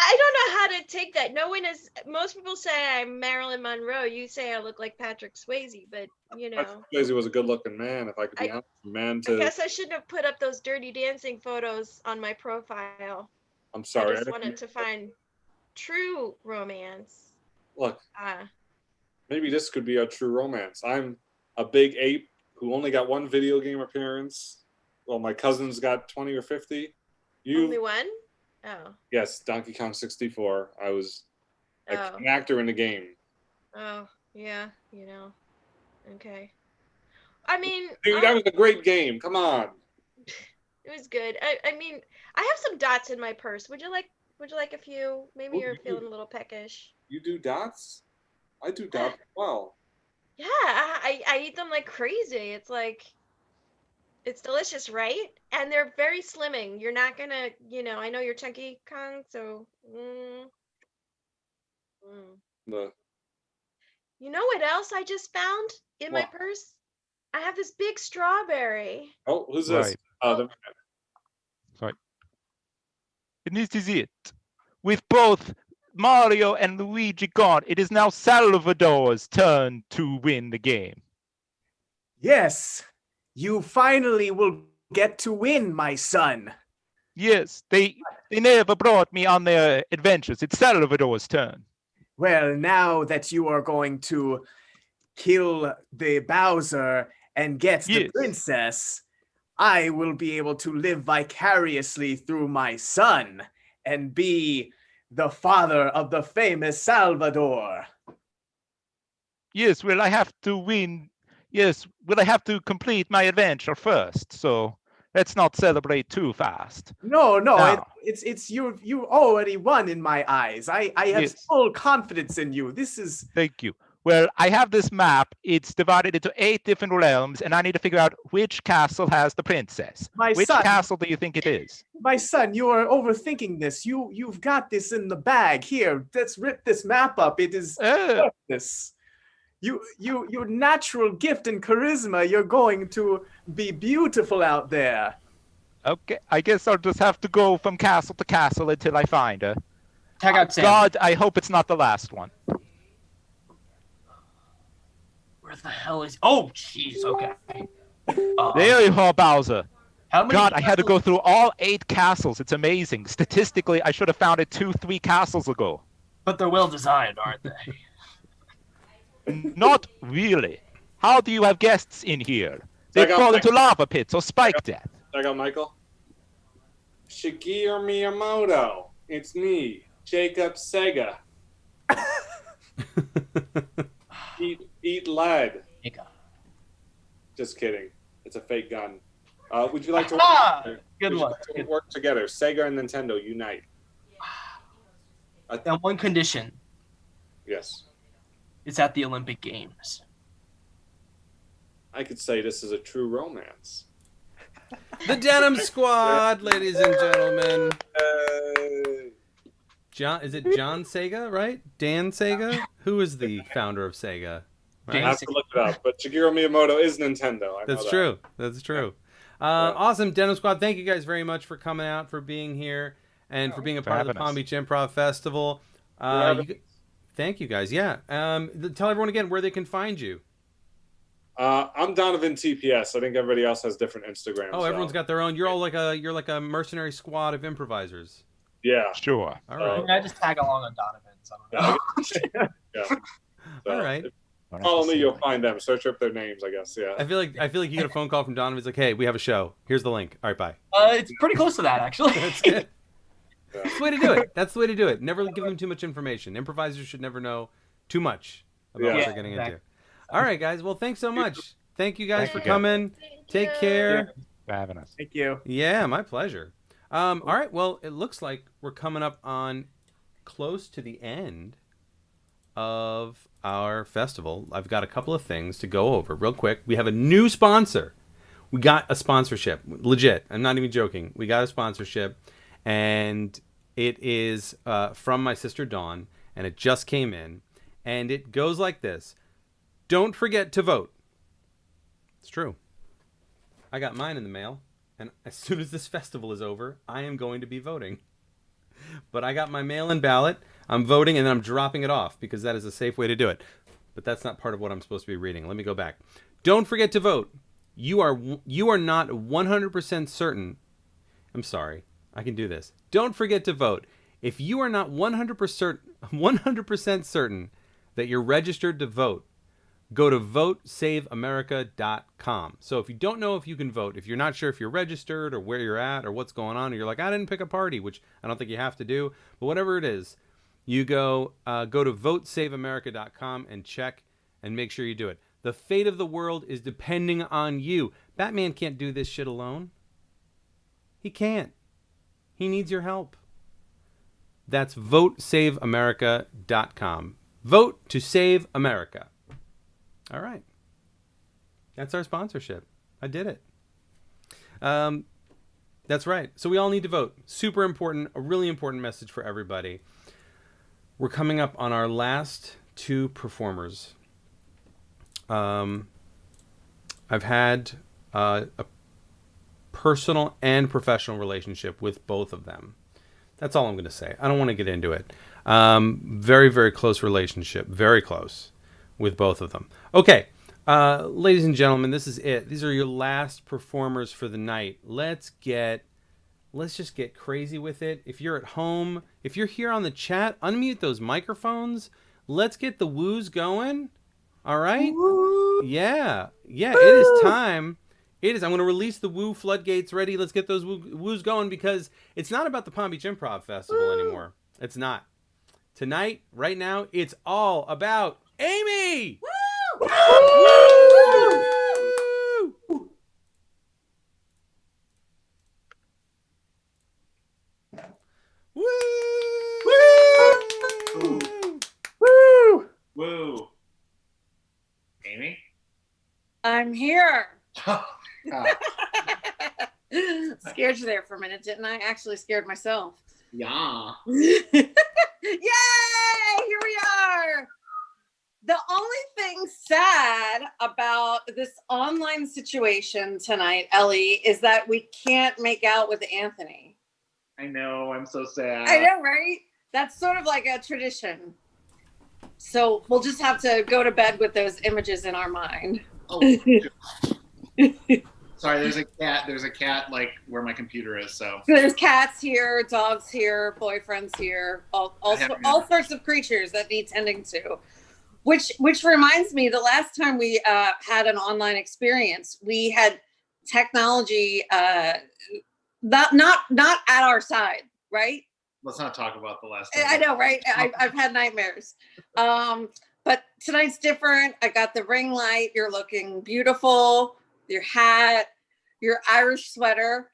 I don't know how to take that. No one is. Most people say I'm Marilyn Monroe. You say I look like Patrick Swayze, but you know. Patrick Swayze was a good-looking man, if I could be honest. I guess I shouldn't have put up those Dirty Dancing photos on my profile. I'm sorry. I just wanted to find true romance. Look. Maybe this could be a true romance. I'm a big ape who only got one video game appearance. Well, my cousins got 20 or 50. Only one? Oh. Yes, Donkey Kong 64. I was an actor in the game. Oh, yeah, you know. Okay. I mean... Dude, that was a great game. Come on. It was good. I mean, I have some dots in my purse. Would you like a few? Maybe you're feeling a little peckish. You do dots? I do dots as well. Yeah, I eat them like crazy. It's like... It's delicious, right? And they're very slimming. You're not gonna, you know, I know you're Chunky Kong, so. No. You know what else I just found in my purse? I have this big strawberry. Oh, who's this? Sorry. And this is it. With both Mario and Luigi gone, it is now Salvador's turn to win the game. Yes. You finally will get to win, my son. Yes, they never brought me on their adventures. It's Salvador's turn. Well, now that you are going to kill the Bowser and get the princess, I will be able to live vicariously through my son and be the father of the famous Salvador. Yes, well, I have to win. Yes, well, I have to complete my adventure first, so let's not celebrate too fast. No, it's you already won in my eyes. I have full confidence in you. This is... Thank you. Well, I have this map. It's divided into 8 different realms, and I need to figure out which castle has the princess. Which castle do you think it is? My son, you are overthinking this. You've got this in the bag. Here, let's rip this map up. It is this. Your natural gift and charisma, you're going to be beautiful out there. Okay, I guess I'll just have to go from castle to castle until I find her. Tag out Sam. God, I hope it's not the last one. Where the hell is... Oh, jeez, okay. There you are, Bowser. How many God, I had to go through all 8 castles. It's amazing. Statistically, I should have found it 2-3 castles ago. But they're well designed, aren't they? Not really. How do you have guests in here? They Check out fall into Michael. lava pits or spike death. Check out Michael. Shigeru Miyamoto. It's me, Jacob Sega. eat lead. Just kidding. It's a fake gun. Would you like to Good one. Work together? Sega and Nintendo unite. On one condition. Yes. It's at the Olympic Games. I could say this is a true romance. The Denim Squad, ladies and gentlemen. Is it John Sega, right? Dan Sega? Who is the founder of Sega? I have to look it up, but Shigeru Miyamoto is Nintendo. I know That's that. true. That's true. Awesome, Denim Squad. Thank you guys very much for coming out, for being here, and for being a part of the Palm Beach Improv Festival. Thank you guys. Yeah. Tell everyone again where they can find you. I'm Donovan TPS. I think everybody else has different Instagrams. Oh, everyone's got their own. You're all like a mercenary squad of improvisers. Yeah. Sure. All right. I just tag along on Donovan's. Yeah. So, all right. Follow me, you'll find them. Search up their names, I guess. Yeah. I feel like you get a phone call from Donovan. He's like, "Hey, we have a show. Here's the link. All right, bye." It's pretty close to that, actually. That's good. That's the way to do it. That's the way to do it. Never give them too much information. Improvisers should never know too much about what they're getting into. All right, guys. Well, thanks so much. Thank you guys for coming. Take care. For having us. Thank you. Yeah, my pleasure. All right. Well, it looks like we're coming up on close to the end of our festival. I've got a couple of things to go over real quick. We have a new sponsor. We got a sponsorship. Legit. I'm not even joking. We got a sponsorship, and it is from my sister Dawn, and it just came in, and it goes like this. Don't forget to vote. It's true. I got mine in the mail, and as soon as this festival is over, I am going to be voting. But I got my mail-in ballot. I'm voting, and then I'm dropping it off because that is a safe way to do it. But that's not part of what I'm supposed to be reading. Let me go back. Don't forget to vote. You are not 100% certain. I'm sorry. I can do this. Don't forget to vote. If you are not 100% certain that you're registered to vote, go to votesaveamerica.com. So if you don't know if you can vote, if you're not sure if you're registered or where you're at or what's going on, or you're like, I didn't pick a party, which I don't think you have to do, but whatever it is, you go to votesaveamerica.com and check and make sure you do it. The fate of the world is depending on you. Batman can't do this shit alone. He can't. He needs your help. That's votesaveamerica.com. Vote to save America. All right. That's our sponsorship. I did it. That's right. So we all need to vote. Super important, a really important message for everybody. We're coming up on our last 2 performers. I've had a personal and professional relationship with both of them. That's all I'm going to say. I don't want to get into it. Very, very close relationship. Very close with both of them. Okay, ladies and gentlemen, this is it. These are your last performers for the night. Let's just get crazy with it. If you're at home, if you're here on the chat, unmute those microphones. Let's get the woos going. All right? Woo. Yeah. Yeah, woo. It is time. I'm going to release the woo floodgates ready. Let's get those woos going because it's not about the Palm Beach Improv Festival anymore. It's not. Tonight, right now, it's all about Amy! Woo! Woo! Woo! Woo! Woo! Woo! Amy? I'm here. Scared you there for a minute, didn't I? Actually scared myself. Yeah. Yay! Here we are. The only thing sad about this online situation tonight, Ellie, is that we can't make out with Anthony. I know. I'm so sad. I know, right? That's sort of like a tradition. So we'll just have to go to bed with those images in our mind. Oh. Sorry, there's a cat. There's a cat like where my computer is. So There's cats here, dogs here, boyfriends here, all sorts of creatures that need tending to. Which reminds me, the last time we had an online experience, we had technology not at our side, right? let's not talk about the last time. I know, right? I've had nightmares. But tonight's different. I got the ring light. You're looking beautiful. Your hat, your Irish sweater.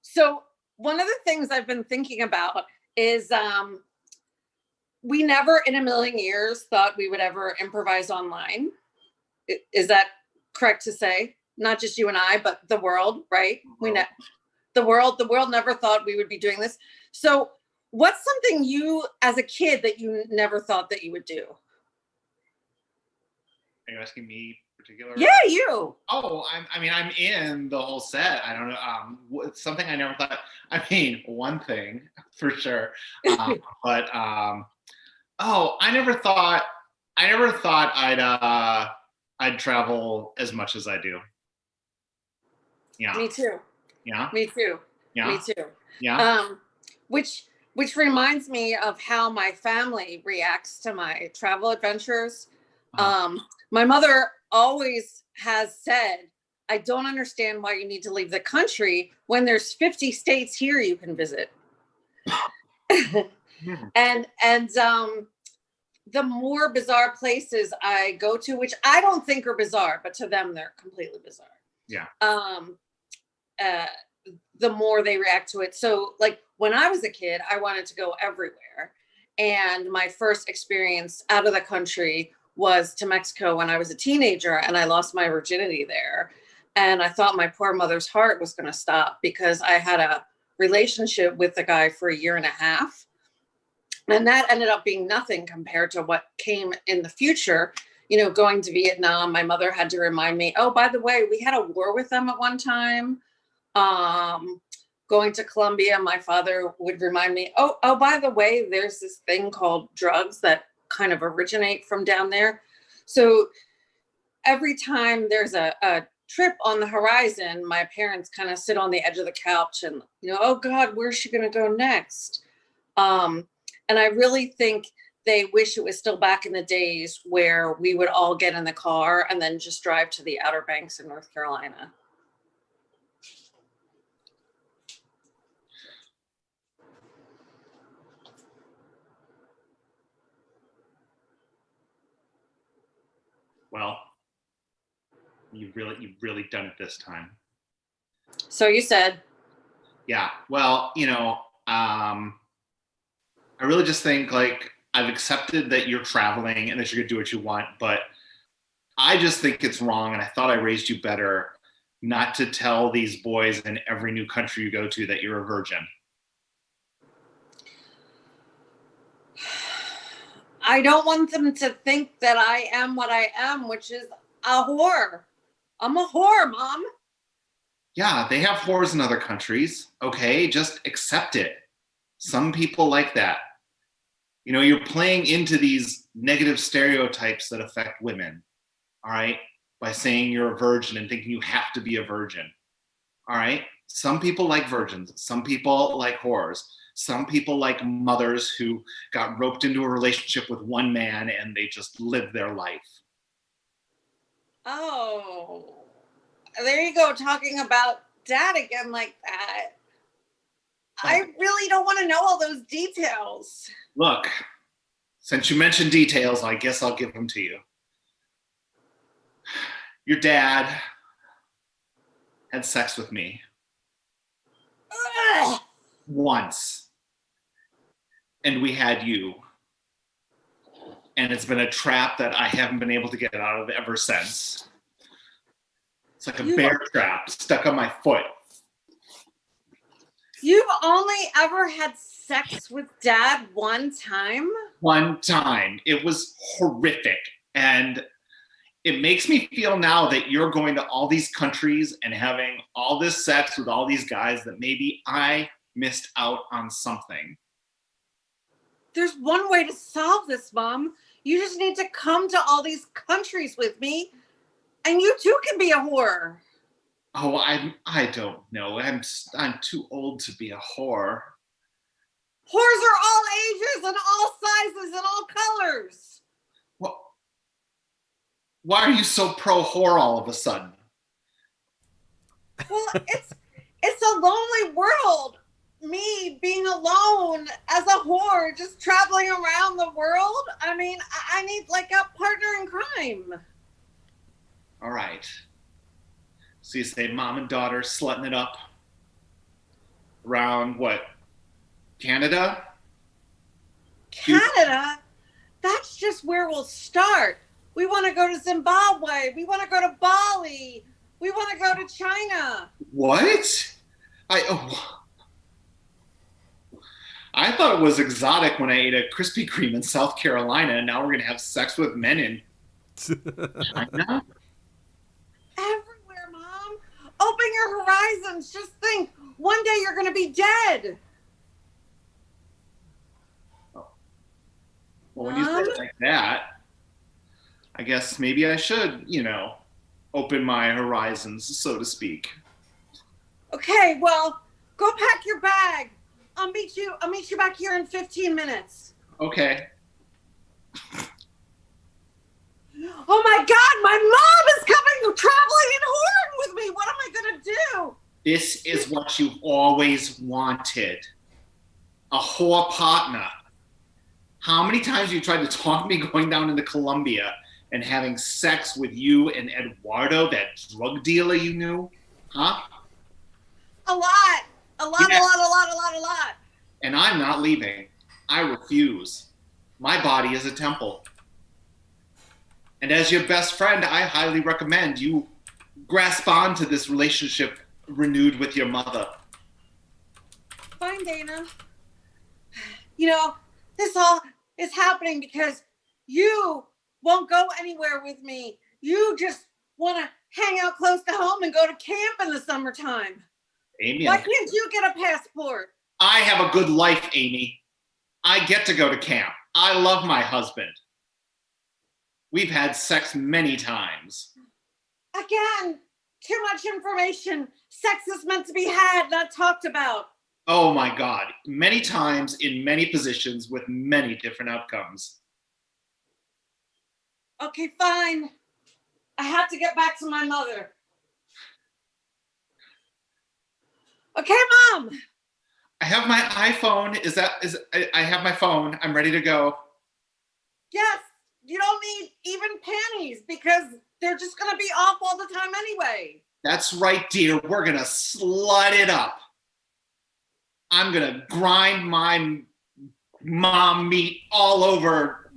So one of the things I've been thinking about is we never in a million years thought we would ever improvise online. Is that correct to say? Not just you and I, but the world, right? The world never thought we would be doing this. So what's something you, as a kid, that you never thought that you would do? Are you asking me particular? Yeah, you. Oh, I'm in the whole set. I don't know. Something I never thought. I mean, one thing for sure. But I never thought I'd travel as much as I do. Yeah. Me too. Yeah. Me too. Yeah. Me too. Yeah. Which reminds me of how my family reacts to my travel adventures. My mother always has said, I don't understand why you need to leave the country when there's 50 states here you can visit. And the more bizarre places I go to, which I don't think are bizarre, but to them they're completely bizarre. Yeah. The more they react to it. So like when I was a kid, I wanted to go everywhere. And my first experience out of the country was to Mexico when I was a teenager, and I lost my virginity there. And I thought my poor mother's heart was going to stop because I had a relationship with the guy for 1.5 years. And that ended up being nothing compared to what came in the future. You know, going to Vietnam, my mother had to remind me, oh, by the way, we had a war with them at one time. Going to Colombia, my father would remind me, oh, by the way, there's this thing called drugs that kind of originate from down there. So every time there's a trip on the horizon, my parents kind of sit on the edge of the couch and, oh God, where's she going to go next? And I really think they wish it was still back in the days where we would all get in the car and then just drive to the Outer Banks in North Carolina. Well, you've really done it this time. So you said. Yeah. Well, I really just think like I've accepted that you're traveling and that you're gonna do what you want, but I just think it's wrong, and I thought I raised you better not to tell these boys in every new country you go to that you're a virgin. I don't want them to think that I am what I am, which is a whore. I'm a whore, Mom. Yeah, they have whores in other countries. Okay, just accept it. Some people like that. You're playing into these negative stereotypes that affect women, all right, by saying you're a virgin and thinking you have to be a virgin, all right? Some people like virgins. Some people like whores. Some people like mothers who got roped into a relationship with one man and they just lived their life. Oh, there you go, talking about dad again like that. I really don't want to know all those details. Look, since you mentioned details, I guess I'll give them to you. Your dad had sex with me. Ugh. Once. And we had you. And it's been a trap that I haven't been able to get out of ever since. It's like a bear trap stuck on my foot. You've only ever had sex with dad one time? One time. It was horrific. And it makes me feel now that you're going to all these countries and having all this sex with all these guys that maybe I missed out on something. There's one way to solve this, Mom. You just need to come to all these countries with me And you too can be a whore. Oh, I don't know. I'm too old to be a whore. Whores are all ages and all sizes and all colors. Why are you so pro whore all of a sudden? Well, it's a lonely world. Me being alone as a whore, just traveling around the world. I mean, I need like a partner in crime. All right. So you say mom and daughter slutting it up around what? Canada? Canada? That's just where we'll start. We want to go to Zimbabwe. We want to go to Bali. We want to go to China. What? I thought it was exotic when I ate a Krispy Kreme in South Carolina, and now we're going to have sex with men in China? Everywhere, Mom. Open your horizons. Just think, one day you're going to be dead. Well, when you say it like that, I guess maybe I should, open my horizons, so to speak. Okay, well, go pack your bag. I'll meet you back here in 15 minutes. Okay. Oh my God, my mom is coming, traveling and whoring with me. What am I gonna do? This is what you've always wanted. A whore partner. How many times have you tried to talk me going down into Colombia and having sex with you and Eduardo, that drug dealer you knew? Huh? A lot. A lot. And I'm not leaving. I refuse. My body is a temple. And as your best friend, I highly recommend you grasp onto this relationship renewed with your mother. Fine, Dana. This all is happening because you won't go anywhere with me. You just want to hang out close to home and go to camp in the summertime. Amy, why can't you get a passport? I have a good life, Amy. I get to go to camp. I love my husband. We've had sex many times. Again, too much information. Sex is meant to be had, not talked about. Oh my God. Many times in many positions with many different outcomes. Okay, fine. I have to get back to my mother. Okay, Mom. I have my iPhone. I have my phone. I'm ready to go. Yes, you don't need even panties because they're just going to be off all the time anyway. That's right, dear. We're going to slut it up. I'm going to grind my mom meat all over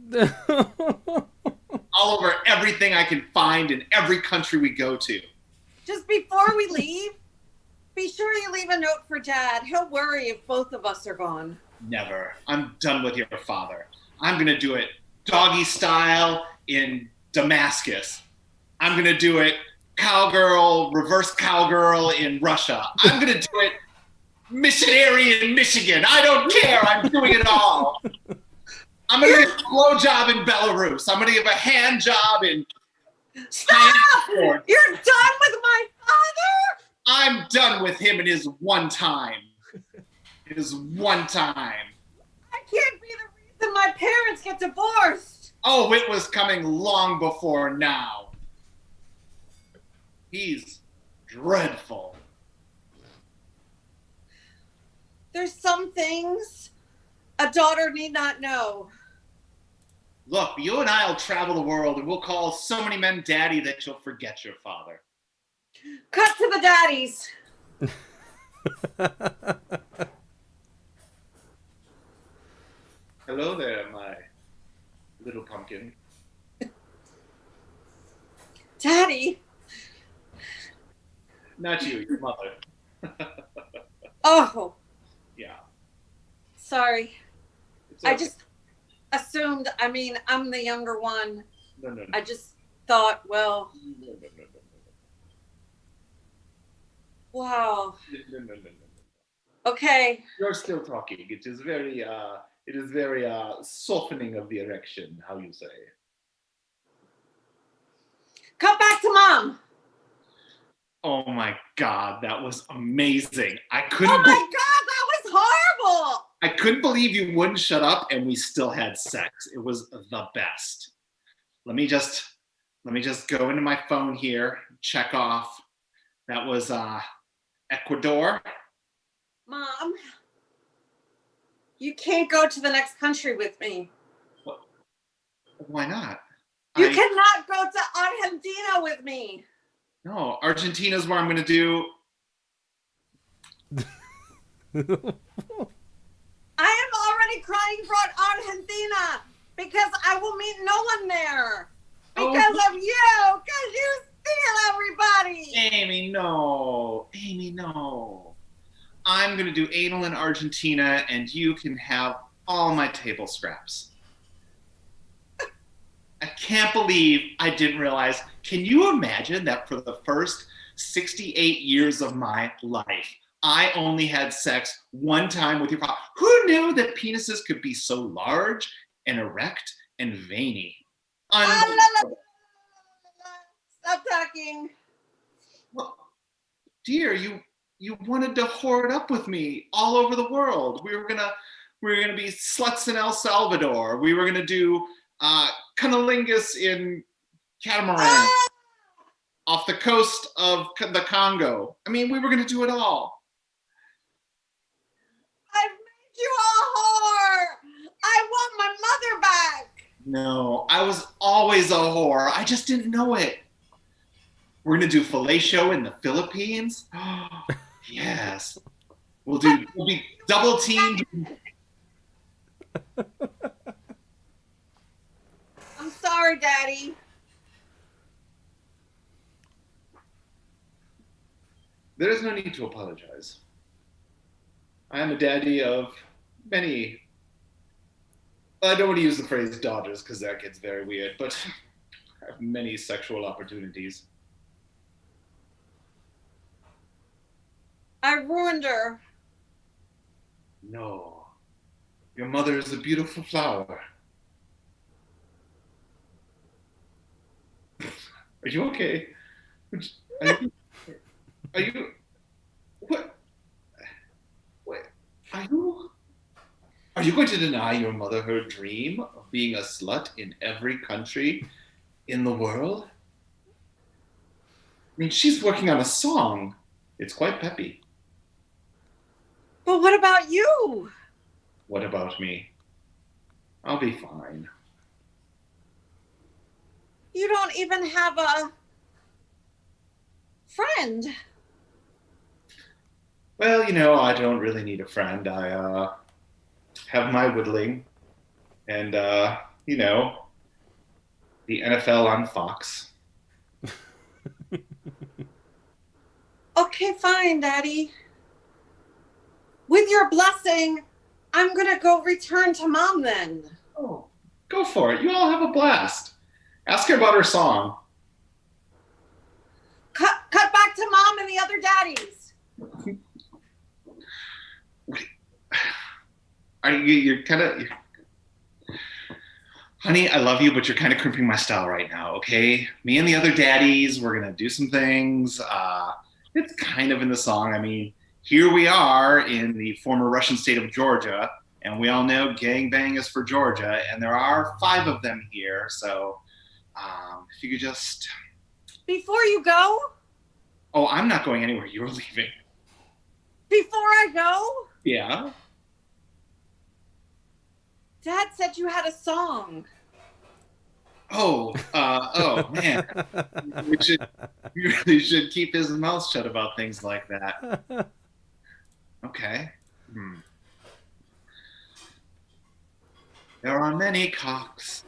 everything I can find in every country we go to. Just before we leave, be sure you leave a note for Dad. He'll worry if both of us are gone. Never. I'm done with your father. I'm going to do it doggy style in Damascus. I'm going to do it reverse cowgirl in Russia. I'm going to do it missionary in Michigan. I don't care. I'm doing it all. I'm going to give a blow job in Belarus. I'm going to give a hand job in... Stop! You're done with my father? I'm done with him and his one time. His one time. I can't be the reason my parents get divorced. Oh, it was coming long before now. He's dreadful. There's some things a daughter need not know. Look, you and I will travel the world and we'll call so many men daddy that you'll forget your father. Cut to the daddies. Hello there, my little pumpkin. Daddy? Not you, your mother. Oh. Yeah. Sorry. It's okay. I just assumed, I'm the younger one. No. I just thought, well. No. Wow. No. Okay. You're still talking. It is very softening of the erection, how you say. Cut back to Mom. Oh my God, that was amazing. I couldn't. Oh my God, that was horrible. I couldn't believe you wouldn't shut up, and we still had sex. It was the best. Let me just go into my phone here. Check off. That was Ecuador. Mom, you can't go to the next country with me. Why not? You cannot go to Argentina with me. No, Argentina's where I'm going to do. I am already crying for Argentina because I will meet no one there because of you, because you steal everybody. Amy, no. I'm going to do anal in Argentina, and you can have all my table scraps. I can't believe I didn't realize. Can you imagine that for the first 68 years of my life, I only had sex one time with your father? Who knew that penises could be so large and erect and veiny? Stop talking. Well, dear, you wanted to whore it up with me all over the world. We were gonna be sluts in El Salvador. We were gonna do cunnilingus in catamaran off the coast of the Congo. I mean, we were gonna do it all. I've made you a whore. I want my mother back. No, I was always a whore. I just didn't know it. We're gonna do fellatio in the Philippines. Yes. We'll be double teamed. I'm sorry, Daddy. There is no need to apologize. I am a daddy of many. I don't want to use the phrase daughters because that gets very weird, but I have many sexual opportunities. I ruined her. No. Your mother is a beautiful flower. Are you okay? Are you what? Wait, are you going to deny your mother her dream of being a slut in every country in the world? I mean, she's working on a song. It's quite peppy. But what about you? What about me? I'll be fine. You don't even have a friend. Well, I don't really need a friend. I have my whittling and, the NFL on Fox. Okay, fine, Daddy. With your blessing, I'm gonna go return to Mom then. Oh, go for it. You all have a blast. Ask her about her song. Cut back to Mom and the other daddies. You're kind of... Honey, I love you, but you're kind of crimping my style right now, okay? Me and the other daddies, we're going to do some things. It's kind of in the song. I mean, here we are in the former Russian state of Georgia, and we all know gangbang is for Georgia, and there are 5 of them here, so if you could just... Before you go? Oh, I'm not going anywhere. You're leaving. Before I go? Yeah? Dad said you had a song. Oh man. We really should keep his mouth shut about things like that. Okay. There are many cocks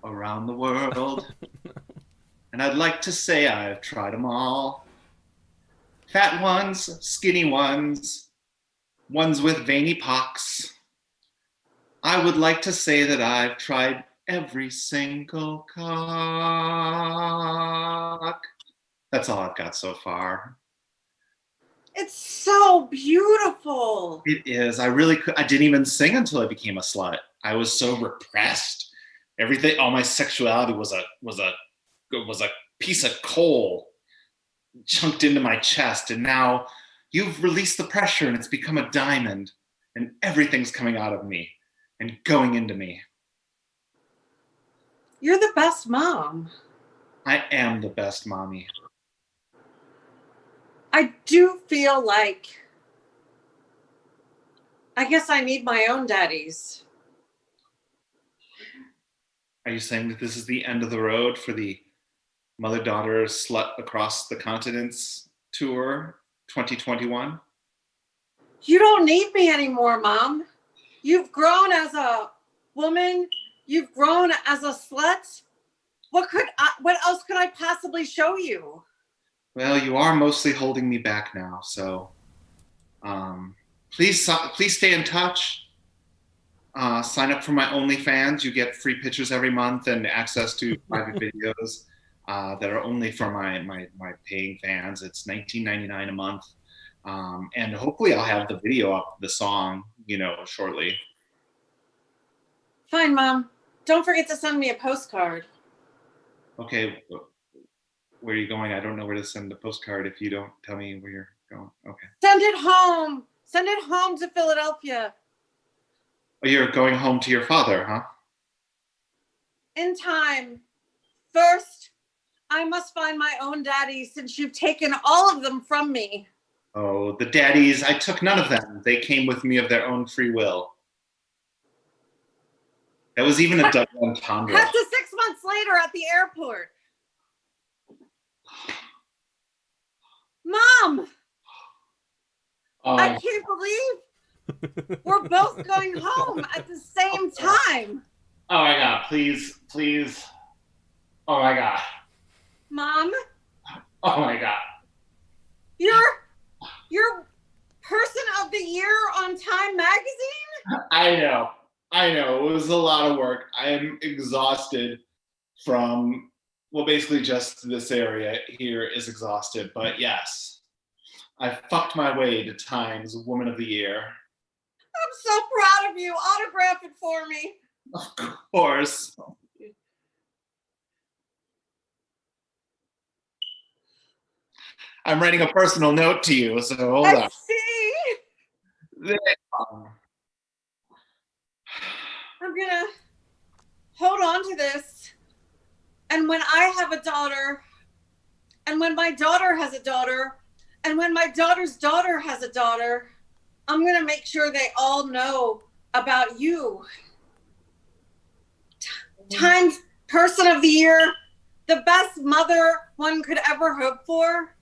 around the world, and I'd like to say I've tried them all. Fat ones, skinny ones, ones with veiny pocks. I would like to say that I've tried every single cock. That's all I've got so far. It's so beautiful. It is. I didn't even sing until I became a slut. I was so repressed. Everything, all my sexuality was a was a piece of coal chunked into my chest, and now you've released the pressure and it's become a diamond, and everything's coming out of me and going into me. You're the best mom. I am the best mommy. I do feel like I guess I need my own daddies. Are you saying that this is the end of the road for the mother-daughter slut across the continents tour 2021? You don't need me anymore, Mom. You've grown as a woman. You've grown as a slut. What else could I possibly show you? Well, you are mostly holding me back now, so please stay in touch. Sign up for my OnlyFans. You get free pictures every month and access to private videos that are only for my paying fans. It's $19.99 a month. And hopefully I'll have the video up, the song, shortly. Fine, Mom. Don't forget to send me a postcard. Okay, where are you going? I don't know where to send the postcard if you don't tell me where you're going. Okay. Send it home. Send it home to Philadelphia. Oh, you're going home to your father, huh? In time. First, I must find my own daddy since you've taken all of them from me. Oh, the daddies, I took none of them. They came with me of their own free will. That was even a double entendre. Cut to 6 months later at the airport. Mom! I can't believe we're both going home at the same time. Oh my God, please. Oh my God. Mom? Oh my God. You're Person of the Year on Time Magazine? I know. It was a lot of work. I am exhausted from, basically just this area here is exhausted. But yes, I fucked my way to Time's Woman of the Year. I'm so proud of you. Autograph it for me. Of course. I'm writing a personal note to you, so hold on. I see. I'm gonna hold on to this. And when I have a daughter, and when my daughter has a daughter, and when my daughter's daughter has a daughter, I'm gonna make sure they all know about you. Time's Person of the Year, the best mother one could ever hope for,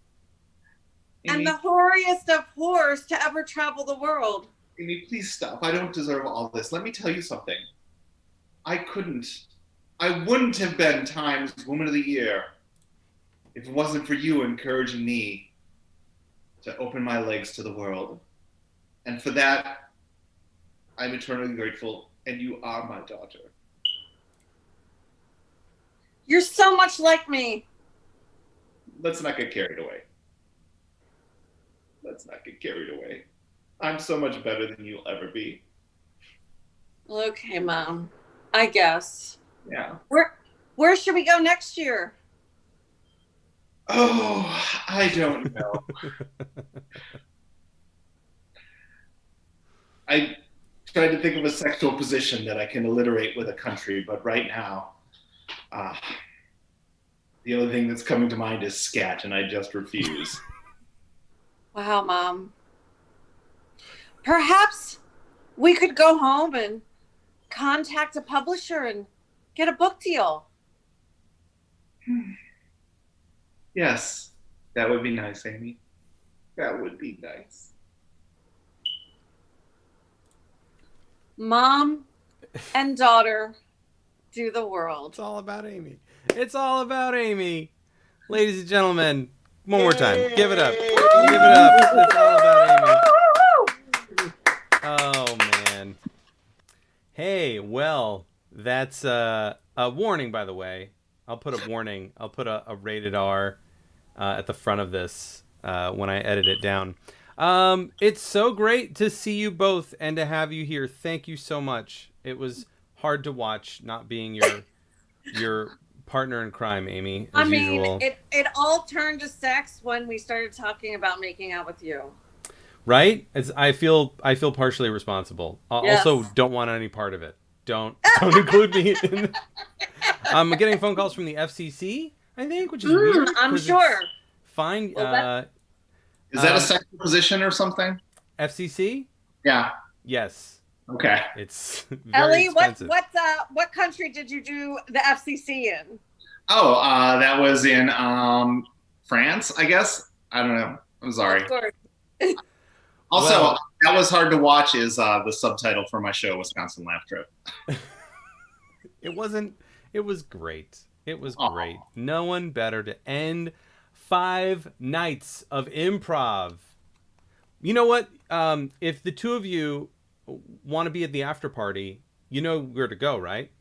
Amy, and the whoriest of whores to ever travel the world. Amy, please stop. I don't deserve all this. Let me tell you something. I wouldn't have been Time's Woman of the Year if it wasn't for you encouraging me to open my legs to the world. And for that, I'm eternally grateful, and you are my daughter. You're so much like me. Let's not get carried away. I'm so much better than you'll ever be. Okay, Mom. I guess. Yeah. Where should we go next year? Oh, I don't know. I tried to think of a sexual position that I can alliterate with a country, but right now, the only thing that's coming to mind is scat, and I just refuse. Wow, Mom. Perhaps we could go home and contact a publisher and get a book deal. Yes, that would be nice, Amy. That would be nice. Mom and daughter do the world. It's all about Amy. It's all about Amy. Ladies and gentlemen, one more time. Give it up. Give it up. It's all about Amy. Oh, man. Hey, well, that's a warning, by the way. I'll put a warning. I'll put a rated R at the front of this when I edit it down. It's so great to see you both and to have you here. Thank you so much. It was hard to watch not being your partner in crime, Amy, I as mean, usual. it all turned to sex when we started talking about making out with you. Right? I feel partially responsible. Yes. Also, don't want any part of it. Don't include me. I'm getting phone calls from the FCC, I think, which is weird. I'm sure. Fine. Well, is that a sexual position or something? FCC? Yeah. Yes. Okay. It's very Ellie, expensive. what country did you do the FCC in? Oh, that was in France, I guess. I don't know. I'm sorry. Of course. Also, that was hard to watch. Is the subtitle for my show, Wisconsin Laugh Trip. It wasn't. It was great. It was great. No one better to end 5 nights of improv. You know what? If the two of you want to be at the after party, you know where to go, right?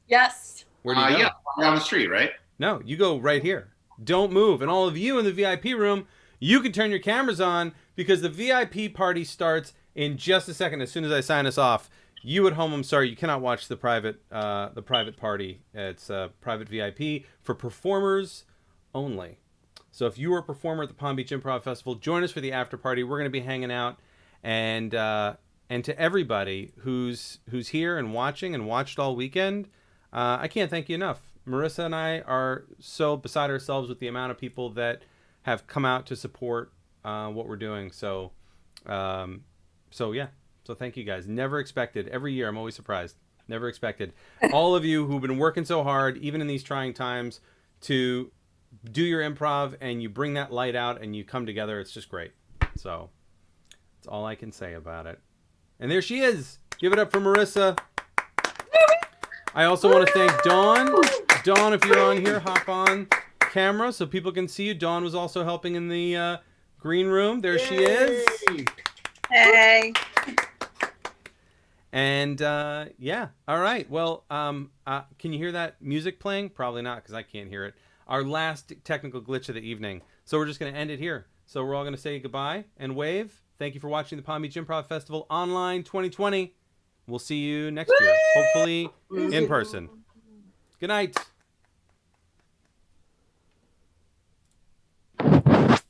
Yes. Where do you go? Yeah, down the street, right? No, you go right here. Don't move. And all of you in the VIP room, you can turn your cameras on because the VIP party starts in just a second. As soon as I sign us off, you at home, I'm sorry, you cannot watch the private party. It's private VIP for performers only. So if you are a performer at the Palm Beach Improv Festival, join us for the after party. We're going to be hanging out, and to everybody who's here and watching and watched all weekend, I can't thank you enough. Marissa and I are so beside ourselves with the amount of people that have come out to support what we're doing. So yeah. So thank you guys. Never expected. Every year I'm always surprised. Never expected. All of you who've been working so hard, even in these trying times, to do your improv and you bring that light out and you come together. It's just great. So that's all I can say about it. And there she is. Give it up for Marissa. I also want to thank Dawn. Dawn, if you're on here, hop on camera so people can see you. Dawn was also helping in the green room. There she is. Hey. And yeah, all right. Well, can you hear that music playing? Probably not, because I can't hear it. Our last technical glitch of the evening. So we're just going to end it here. So we're all going to say goodbye and wave. Thank you for watching the Palm Beach Improv Festival Online 2020. We'll see you next year, hopefully in person. Good night.